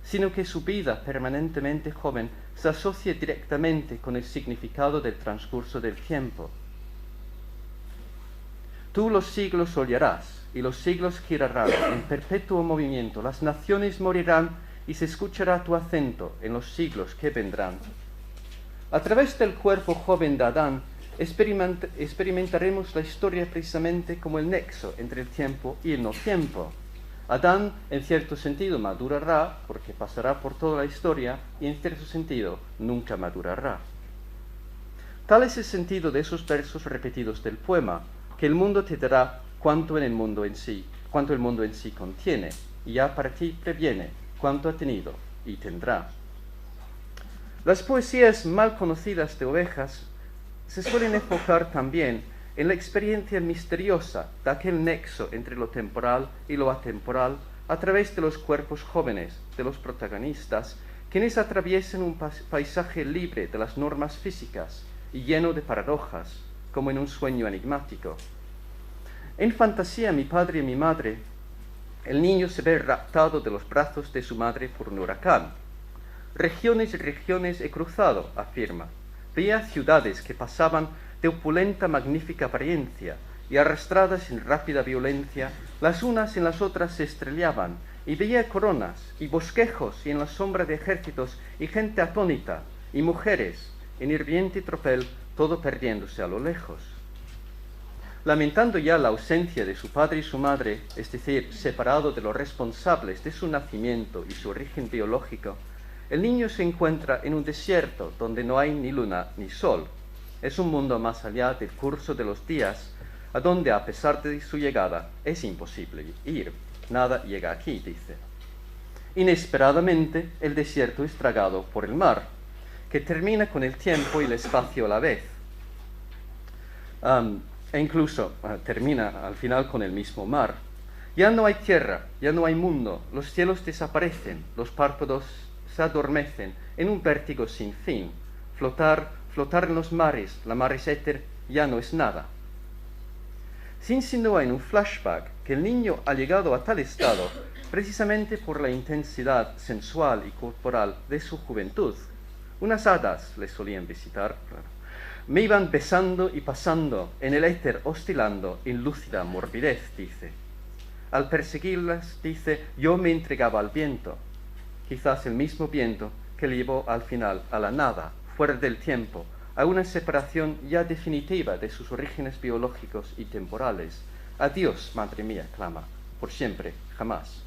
sino que su vida permanentemente joven se asocia directamente con el significado del transcurso del tiempo. Tú los siglos hollarás, y los siglos girarán en perpetuo movimiento, las naciones morirán, y se escuchará tu acento en los siglos que vendrán. A través del cuerpo joven de Adán, experimentaremos la historia precisamente como el nexo entre el tiempo y el no tiempo. Adán, en cierto sentido, madurará, porque pasará por toda la historia, y en cierto sentido, nunca madurará. Tal es el sentido de esos versos repetidos del poema, que el mundo te dará cuanto el mundo en sí contiene, y ya para ti previene cuanto ha tenido y tendrá. Las poesías mal conocidas de Ovejas se suelen enfocar también en la experiencia misteriosa de aquel nexo entre lo temporal y lo atemporal a través de los cuerpos jóvenes de los protagonistas, quienes atraviesan un paisaje libre de las normas físicas y lleno de paradojas, como en un sueño enigmático. En fantasía, mi padre y mi madre, el niño se ve raptado de los brazos de su madre por un huracán. Regiones y regiones he cruzado, afirma. Veía ciudades que pasaban de opulenta, magnífica apariencia, y arrastradas en rápida violencia, las unas en las otras se estrellaban, y veía coronas, y bosquejos, y en la sombra de ejércitos, y gente atónita, y mujeres, en hirviente tropel, todo perdiéndose a lo lejos. Lamentando ya la ausencia de su padre y su madre, es decir, separado de los responsables de su nacimiento y su origen biológico, el niño se encuentra en un desierto donde no hay ni luna ni sol. Es un mundo más allá del curso de los días, a donde a pesar de su llegada es imposible ir. Nada llega aquí, dice. Inesperadamente, el desierto es tragado por el mar, que termina con el tiempo y el espacio a la vez. E incluso termina al final con el mismo mar. Ya no hay tierra, ya no hay mundo, los cielos desaparecen, los párpados se adormecen en un vértigo sin fin. Flotar en los mares, la mares éter, ya no es nada. Se insinúa en un flashback que el niño ha llegado a tal estado precisamente por la intensidad sensual y corporal de su juventud. Unas hadas le solían visitar, me iban besando y pasando, en el éter oscilando, en lúcida morbidez, dice. Al perseguirlas, dice, yo me entregaba al viento, quizás el mismo viento que le llevó al final a la nada, fuera del tiempo, a una separación ya definitiva de sus orígenes biológicos y temporales. Adiós, madre mía, clama, por siempre, jamás.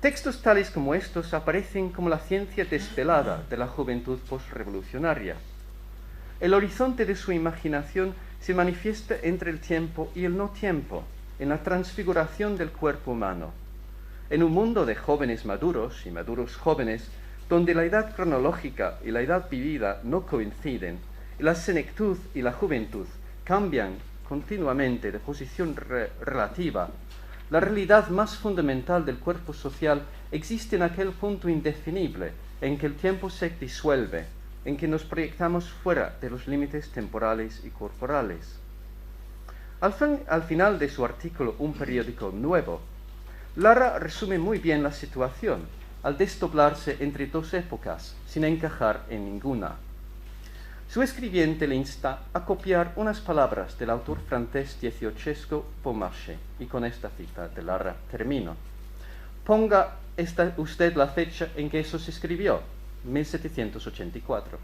Textos tales como estos aparecen como la ciencia desvelada de la juventud postrevolucionaria. El horizonte de su imaginación se manifiesta entre el tiempo y el no tiempo, en la transfiguración del cuerpo humano. En un mundo de jóvenes maduros y maduros jóvenes, donde la edad cronológica y la edad vivida no coinciden, y la senectud y la juventud cambian continuamente de posición relativa, la realidad más fundamental del cuerpo social existe en aquel punto indefinible en que el tiempo se disuelve, en que nos proyectamos fuera de los límites temporales y corporales. Al final de su artículo Un periódico nuevo, Lara resume muy bien la situación, al desdoblarse entre dos épocas, sin encajar en ninguna. Su escribiente le insta a copiar unas palabras del autor francés dieciochesco Beaumarchais, y con esta cita de Lara termino. Ponga usted la fecha en que eso se escribió, 1784.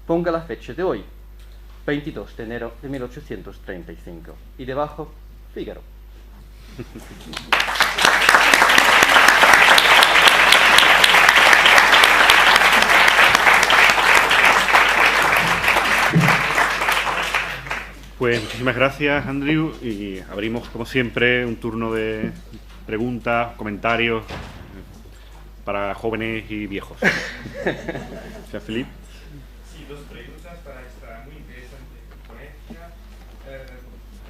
Ponga la fecha de hoy, 22 de enero de 1835. Y debajo, Fígaro. Pues muchísimas gracias, Andrew, y abrimos, como siempre, un turno de preguntas, comentarios para jóvenes y viejos. ¿Sea Felipe? Sí, dos preguntas para esta muy interesante ponencia.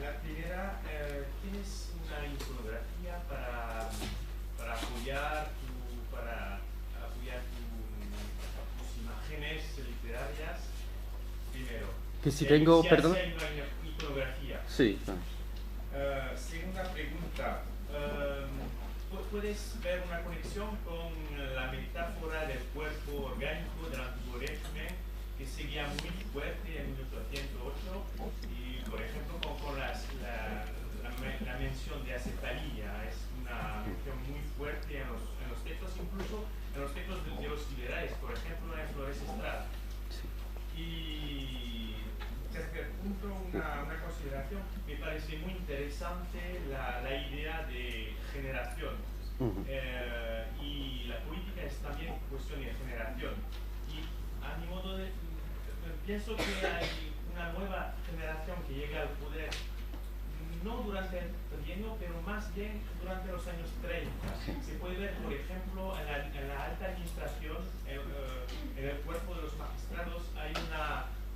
La primera, ¿tienes una infografía para apoyar tus imágenes literarias? Primero. Que si tengo, perdón. Si hay una iconografía. Sí. Segunda pregunta. ¿Puedes ver una conexión con la metáfora del cuerpo orgánico del antiguo régimen que seguía muy fuerte en 1808 y, por ejemplo, con la mención de acefalía? Es una mención muy fuerte en los textos, incluso en los textos de los liberales, por ejemplo, en Flores Estrada. Y tercer punto, una consideración, me parece muy interesante la idea de generación. Y la política es también cuestión de generación. Y a mi modo de pienso que hay una nueva generación que llega al poder, no durante el trienio, pero más bien durante los años 30. Se puede ver, por ejemplo, en la alta administración, en el cuerpo de los magistrados, hay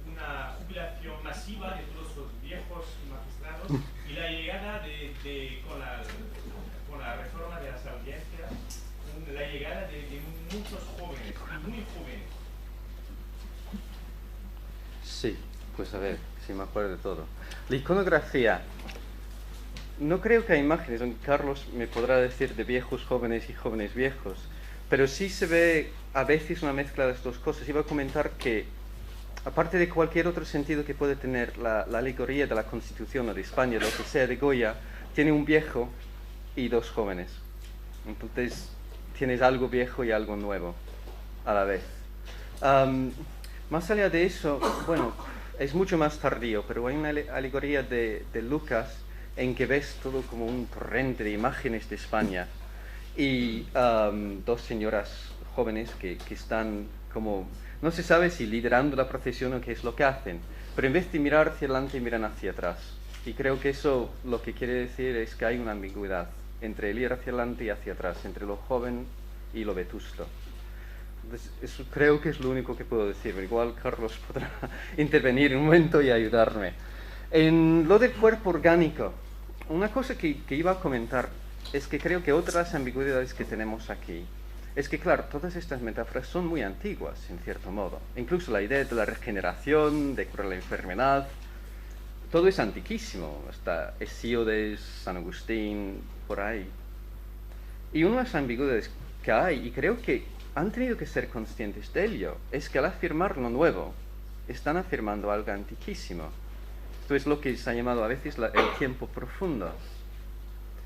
una jubilación masiva de todos los viejos magistrados y la llegada con la reforma de las audiencias, la llegada de muchos jóvenes, muy jóvenes. Sí, pues a ver, si me acuerdo de todo. La iconografía. No creo que hay imágenes, aunque Carlos me podrá decir de viejos jóvenes y jóvenes viejos, pero sí se ve a veces una mezcla de las dos cosas. Iba a comentar que, aparte de cualquier otro sentido que puede tener la alegoría de la Constitución o de España, lo que sea de Goya, tiene un viejo y dos jóvenes. Entonces tienes algo viejo y algo nuevo a la vez. Más allá de eso, bueno, es mucho más tardío, pero hay una alegoría de Lucas en que ves todo como un torrente de imágenes de España y dos señoras jóvenes que están como, no se sabe si liderando la procesión o qué es lo que hacen, pero en vez de mirar hacia adelante miran hacia atrás. Y creo que eso lo que quiere decir es que hay una ambigüedad entre el ir hacia adelante y hacia atrás, entre lo joven y lo vetusto. Entonces, eso creo que es lo único que puedo decir. Igual Carlos podrá intervenir un momento y ayudarme. En lo del cuerpo orgánico, una cosa que iba a comentar es que creo que otra de las ambigüedades que tenemos aquí es que, claro, todas estas metáforas son muy antiguas, en cierto modo. Incluso la idea de la regeneración, de curar la enfermedad, todo es antiquísimo, hasta Hesíodes, San Agustín, por ahí. Y una de las ambigüedades que hay, y creo que han tenido que ser conscientes de ello, es que al afirmar lo nuevo, están afirmando algo antiquísimo. Esto es lo que se ha llamado a veces el tiempo profundo.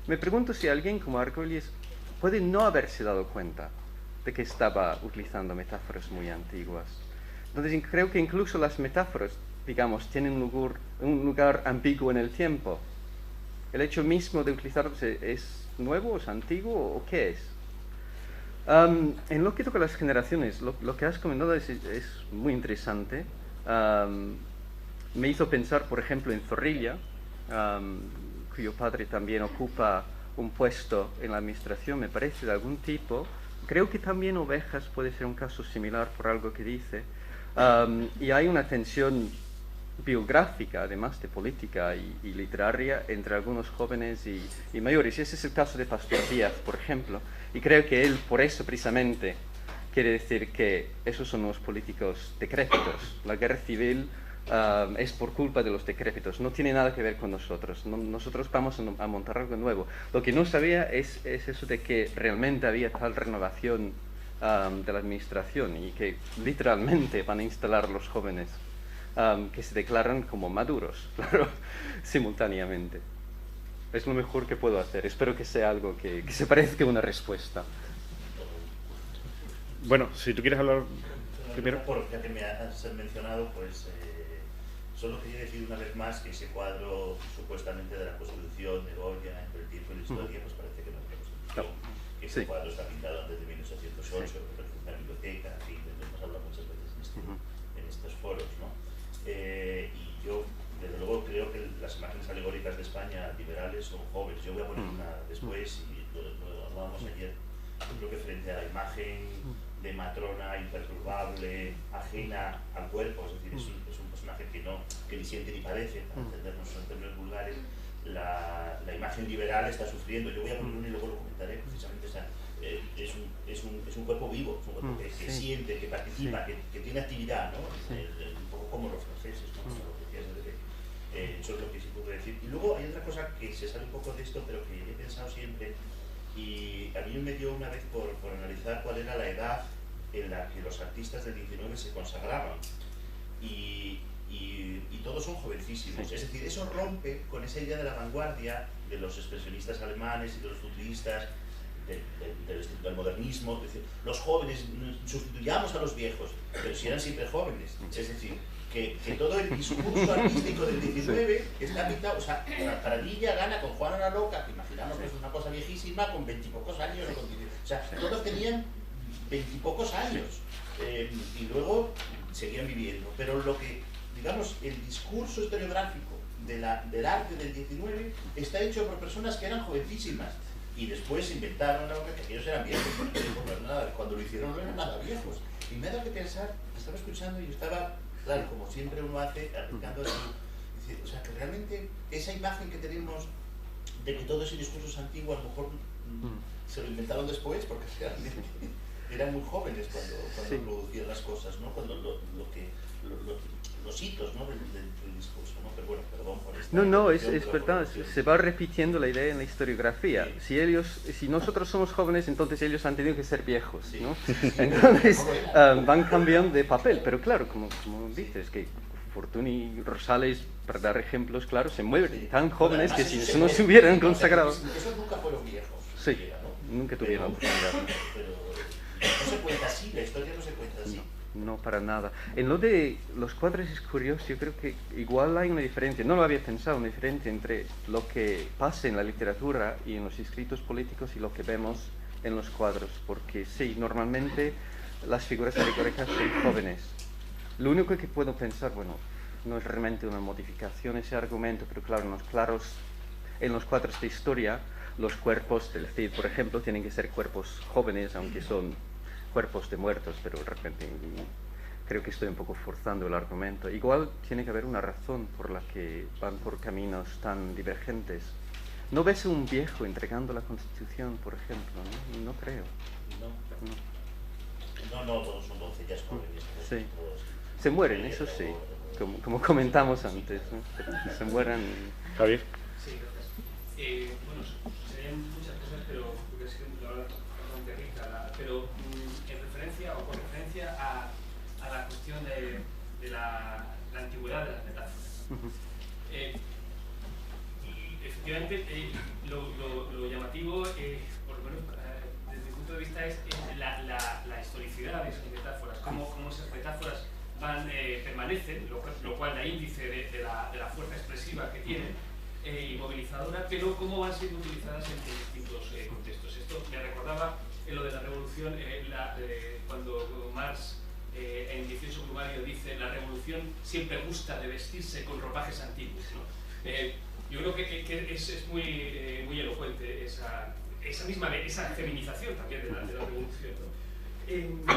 Me pregunto si alguien como Argüelles puede no haberse dado cuenta de que estaba utilizando metáforas muy antiguas. Entonces creo que incluso las metáforas, digamos, tienen un lugar ambiguo en el tiempo. El hecho mismo de utilizarlos es nuevo, es antiguo o qué es. En lo que toca a las generaciones, lo que has comentado es muy interesante. Me hizo pensar, por ejemplo, en Zorrilla, cuyo padre también ocupa un puesto en la administración, me parece, de algún tipo. Creo que también Ovejas puede ser un caso similar por algo que dice. Y hay una tensión biográfica, además de política y literaria, entre algunos jóvenes y mayores. Y ese es el caso de Pastor Díaz, por ejemplo. Y creo que él, por eso precisamente, quiere decir que esos son unos políticos decrépitos. La guerra civil es por culpa de los decrépitos, no tiene nada que ver con nosotros. Nosotros vamos a montar algo nuevo. Lo que no sabía es eso de que realmente había tal renovación de la administración y que literalmente van a instalar los jóvenes que se declaran como maduros, claro, simultáneamente. Es lo mejor que puedo hacer. Espero que sea algo que se parezca a una respuesta. Bueno, si tú quieres hablar primero. Por ya que me has mencionado, pues solo quería decir una vez más que ese cuadro supuestamente de la Constitución de Goya entre el tiempo y la historia, pues parece que no es la Constitución, que ese cuadro está pintado antes de 1808, que pertenece a una biblioteca, en fin, hemos hablado muchas veces en estos foros, ¿no? Y yo, desde luego, creo que las imágenes alegóricas de España liberales son jóvenes. Yo voy a poner una después y lo hablábamos ayer. Yo creo que frente a la imagen de matrona imperturbable, ajena al cuerpo, es decir, es un personaje que ni siente ni padece, para entendernos en términos vulgares, la imagen liberal está sufriendo. Yo voy a poner uno y luego lo comentaré, precisamente es un cuerpo vivo, es un cuerpo que siente, que participa, que tiene actividad, ¿no? Un poco como los franceses, ¿no? Eso es lo que sí puedo decir. Y luego hay otra cosa que se sale un poco de esto, pero que he pensado siempre, y a mí me dio una vez por analizar cuál era la edad en la que los artistas del 19 se consagraban. Y todos son jovencísimos. Es decir, eso rompe con esa idea de la vanguardia de los expresionistas alemanes y de los futuristas, del modernismo. Es decir, los jóvenes sustituyamos a los viejos, pero si eran siempre jóvenes. Es decir, que todo el discurso artístico del 19 está pintado. O sea, Pradilla gana con Juana la Loca, que imaginamos que es una cosa viejísima, con 20 y pocos años. O sea, todos tenían 20 y pocos años y luego seguían viviendo. Pero lo que, digamos, el discurso historiográfico del arte del 19 está hecho por personas que eran jovencísimas. Y después inventaron algo que aquellos eran viejos, cuando lo hicieron no eran nada viejos. Y me ha dado que pensar, estaba escuchando y yo estaba, claro, como siempre uno hace, aplicando así. O sea, que realmente esa imagen que tenemos de que todo ese discurso es antiguo, a lo mejor se lo inventaron después, porque realmente eran muy jóvenes cuando producían las cosas, ¿no? Cuando los hitos, ¿no? del discurso, ¿no? Pero bueno, perdón por esto. No, es verdad, se va repitiendo la idea en la historiografía. Si nosotros somos jóvenes, entonces ellos han tenido que ser viejos, ¿no? Entonces van cambiando de papel, pero claro, como dices, que Fortuny y Rosales, para dar ejemplos claros, se mueven tan jóvenes que si no se hubieran consagrado... Esos nunca fueron viejos. Sí, nunca tuvieron oportunidad. Pero no se cuenta así, la historia no se cuenta así. No, para nada. En lo de los cuadros es curioso, yo creo que igual hay una diferencia, no lo había pensado, una diferencia entre lo que pasa en la literatura y en los escritos políticos y lo que vemos en los cuadros, porque sí, normalmente las figuras alegóricas son jóvenes. Lo único que puedo pensar, bueno, no es realmente una modificación ese argumento, pero claro, en los cuadros de historia, los cuerpos del Cid, por ejemplo, tienen que ser cuerpos jóvenes, aunque son cuerpos de muertos, pero de repente creo que estoy un poco forzando el argumento. Igual tiene que haber una razón por la que van por caminos tan divergentes. ¿No ves un viejo entregando la Constitución, por ejemplo? No creo. No, todos son doncellas jóvenes. Sí. Se mueren, eso sí, como comentamos antes, ¿no? Se mueren. Javier. Sí, gracias. Bueno, serían muchas cosas, pero porque ha sido la verdad bastante rica, pero en referencia o con referencia a la cuestión de la antigüedad de las metáforas. Y efectivamente lo llamativo, por lo menos desde mi punto de vista, es la historicidad de esas metáforas, cómo esas metáforas permanecen, lo cual da índice de la fuerza expresiva que tienen y movilizadora, pero cómo van siendo utilizadas en distintos contextos. Esto me recordaba en lo de la revolución, cuando Marx en 18 Brumario dice: la revolución siempre gusta de vestirse con ropajes antiguos, ¿no? Yo creo que es muy elocuente esa feminización también de la revolución, ¿no?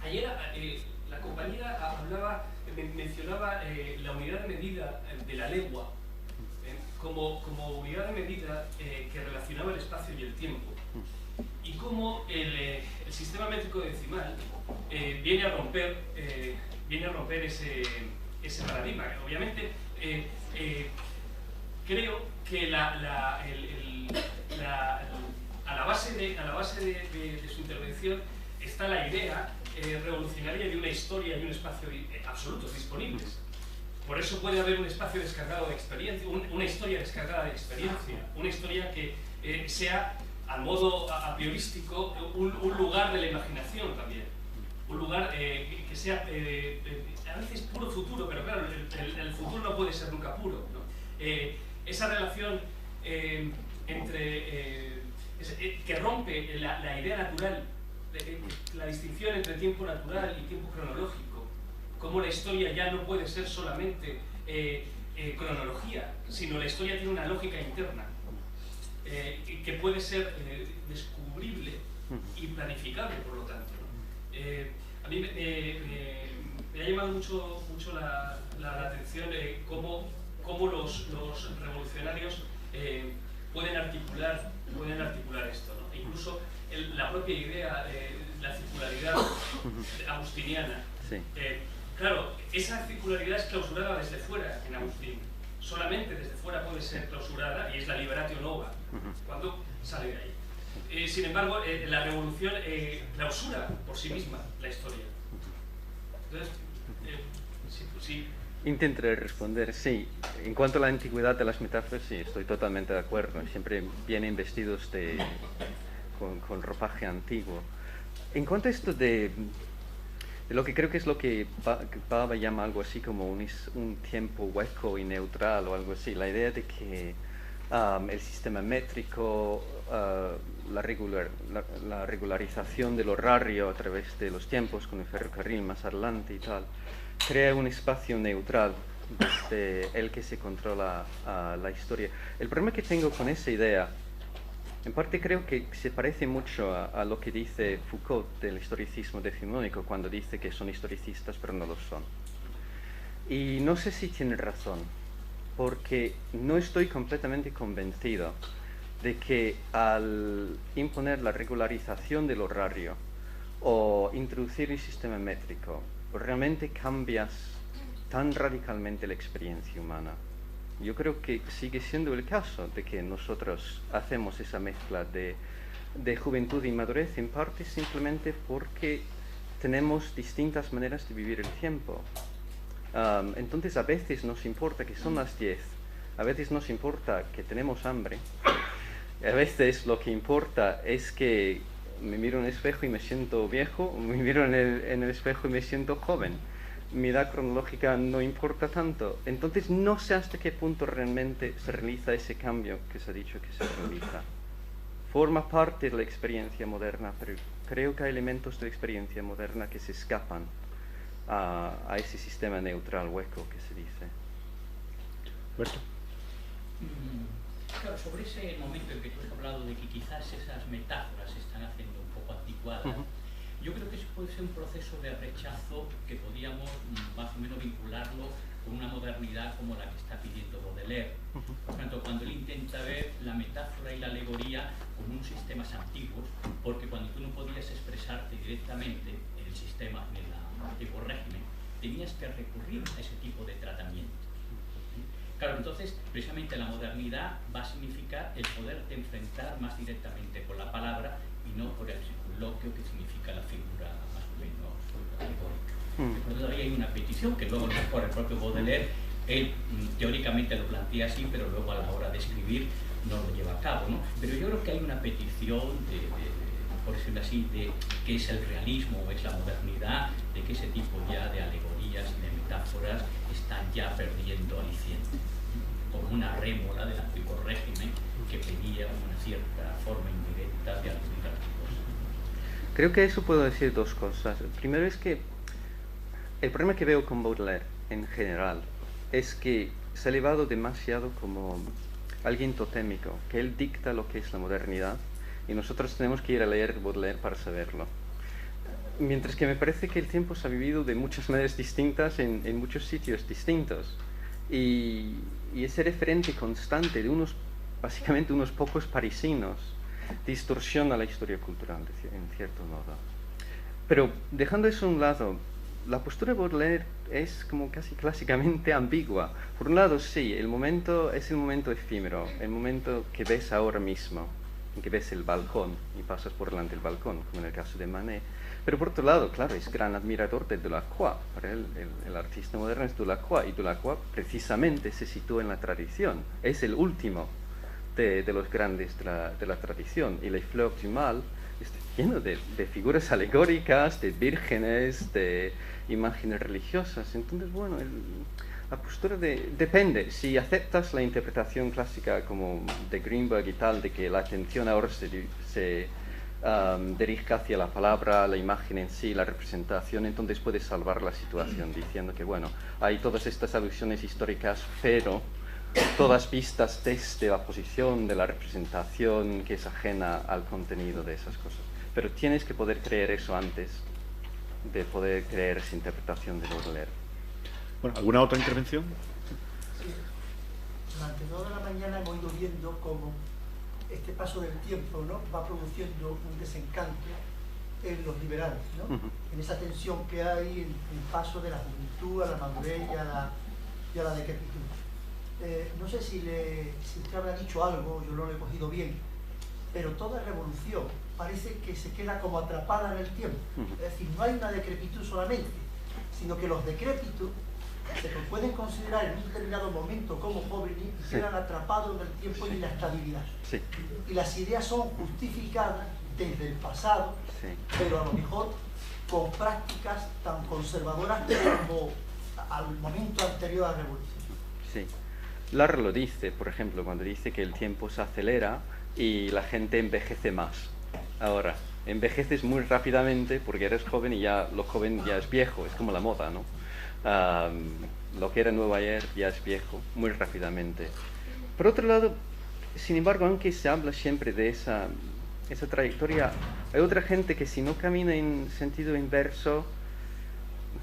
Ayer la compañera mencionaba la unidad de medida de la legua como unidad de medida que relacionaba el espacio y el tiempo, y cómo el sistema métrico decimal viene a romper ese paradigma. Obviamente, creo que a la base de su intervención está la idea revolucionaria de una historia y un espacio absolutos disponibles. Por eso puede haber un espacio descargado de experiencia, una historia descargada de experiencia, una historia que sea, al modo a priorístico, un lugar de la imaginación también. Un lugar que sea a veces puro futuro, pero claro, el futuro no puede ser nunca puro, ¿no? Esa relación que rompe la idea natural, la distinción entre tiempo natural y tiempo cronológico, como la historia ya no puede ser solamente cronología, sino la historia tiene una lógica interna que puede ser descubrible y planificable, por lo tanto, ¿no? A mí me ha llamado mucho la atención cómo los revolucionarios pueden articular esto, ¿no? E incluso la propia idea de la circularidad agustiniana. Sí. Claro, esa circularidad es clausurada desde fuera en Agustín. Solamente desde fuera puede ser clausurada y es la liberatio nova cuando sale de ahí. Sin embargo, la revolución clausura por sí misma la historia. Entonces, sí. Intentaré responder, sí. En cuanto a la antigüedad de las metáforas, sí, estoy totalmente de acuerdo. Siempre vienen vestidos con ropaje antiguo. En cuanto a esto de lo que creo que es lo que Baba llama algo así como un tiempo hueco y neutral o algo así, la idea de que el sistema métrico, la regularización del horario a través de los tiempos con el ferrocarril más adelante y tal, crea un espacio neutral desde el que se controla la historia. El problema que tengo con esa idea, en parte creo que se parece mucho a lo que dice Foucault del historicismo decimonónico, cuando dice que son historicistas pero no lo son. Y no sé si tiene razón, porque no estoy completamente convencido de que al imponer la regularización del horario o introducir el sistema métrico, realmente cambias tan radicalmente la experiencia humana. Yo creo que sigue siendo el caso de que nosotros hacemos esa mezcla de juventud y madurez, en parte simplemente porque tenemos distintas maneras de vivir el tiempo. Entonces a veces nos importa que son las 10, a veces nos importa que tenemos hambre, a veces lo que importa es que me miro en el espejo y me siento viejo, me miro en el espejo y me siento joven. Mi edad cronológica no importa tanto. Entonces no sé hasta qué punto realmente se realiza ese cambio que se ha dicho que se realiza. Forma parte de la experiencia moderna, pero creo que hay elementos de la experiencia moderna que se escapan a ese sistema neutral hueco que se dice. ¿Berto? Claro, sobre ese momento en que tú has hablado de que quizás esas metáforas se están haciendo un poco anticuadas, yo creo que eso puede ser un proceso de rechazo que podríamos más o menos vincularlo con una modernidad como la que está pidiendo Baudelaire. Por tanto, cuando él intenta ver la metáfora y la alegoría con unos sistemas antiguos, porque cuando tú no podías expresarte directamente en el sistema, en el antiguo régimen, tenías que recurrir a ese tipo de tratamiento. Claro, entonces, precisamente la modernidad va a significar el poderte enfrentar más directamente con la palabra y no por el circunloquio que significa la figura más o menos alegórica. Por todavía hay una petición que luego por el propio Baudelaire, él teóricamente lo plantea así, pero luego a la hora de escribir no lo lleva a cabo, ¿no? Pero yo creo que hay una petición por decirlo así, de qué es el realismo o es la modernidad, de que ese tipo ya de alegorías y de metáforas están ya perdiendo aliciente, como una rémora del antiguo régimen que pedía una cierta forma indirecta de argumentar las cosas. Creo que eso puedo decir dos cosas. El primero es que el problema que veo con Baudelaire en general es que se ha elevado demasiado como alguien totémico, que él dicta lo que es la modernidad y nosotros tenemos que ir a leer Baudelaire para saberlo. Mientras que me parece que el tiempo se ha vivido de muchas maneras distintas en muchos sitios distintos. Y ese referente constante de básicamente unos pocos parisinos distorsiona la historia cultural, en cierto modo. Pero dejando eso a un lado, la postura de Baudelaire es como casi clásicamente ambigua. Por un lado, sí, el momento es el momento efímero, el momento que ves ahora mismo, en que ves el balcón y pasas por delante del balcón, como en el caso de Manet. Pero por otro lado, claro, es gran admirador de Delacroix. Para él, el artista moderno es Delacroix, y Delacroix precisamente se sitúa en la tradición. Es el último de los grandes de la tradición. Y Les Fleurs du Mal está lleno de figuras alegóricas, de vírgenes, de imágenes religiosas. Entonces, bueno, la postura depende. Si aceptas la interpretación clásica como de Greenberg y tal, de que la atención ahora se dirige hacia la palabra, la imagen en sí, la representación, entonces puedes salvar la situación diciendo que, bueno, hay todas estas alusiones históricas, pero todas vistas desde la posición de la representación que es ajena al contenido de esas cosas. Pero tienes que poder creer eso antes de poder creer esa interpretación de Baudelaire. Bueno, ¿alguna otra intervención? Sí. Durante toda la mañana hemos ido viendo cómo este paso del tiempo, ¿no?, va produciendo un desencanto en los liberales, ¿no? En esa tensión que hay en el paso de la juventud a la madurez y a la decrepitud. No sé si usted habrá dicho algo, yo no lo he cogido bien, pero toda revolución parece que se queda como atrapada en el tiempo. Es decir, no hay una decrepitud solamente, sino que los decrépitos se pueden considerar en un determinado momento como jóvenes y quedan atrapados en el tiempo y en la estabilidad. Sí. Y las ideas son justificadas desde el pasado, pero a lo mejor con prácticas tan conservadoras como al momento anterior a la revolución. Sí. Lara lo dice, por ejemplo, cuando dice que el tiempo se acelera y la gente envejece más. Ahora, envejeces muy rápidamente porque eres joven y ya lo joven ya es viejo, es como la moda, ¿no? Lo que era nuevo ayer ya es viejo, muy rápidamente. Por otro lado, sin embargo, aunque se habla siempre de esa trayectoria, hay otra gente que si no camina en sentido inverso,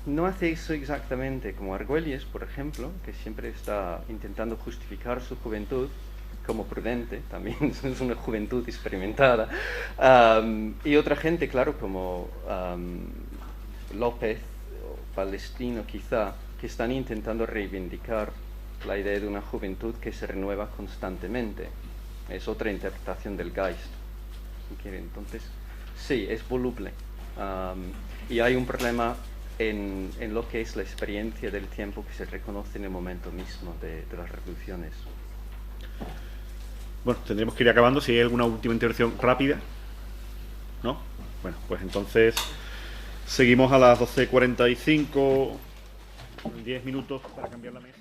no hace eso exactamente, como Argüelles, por ejemplo, que siempre está intentando justificar su juventud como prudente, también es una juventud experimentada, y otra gente, claro, como López, Palestino quizá, que están intentando reivindicar la idea de una juventud que se renueva constantemente. Es otra interpretación del Geist. Entonces, sí, es voluble. Y hay un problema en lo que es la experiencia del tiempo que se reconoce en el momento mismo de las revoluciones. Bueno, tendremos que ir acabando. Si hay alguna última intervención rápida, ¿no? Bueno, pues entonces seguimos a las 12:45, 10 minutos para cambiar la mesa.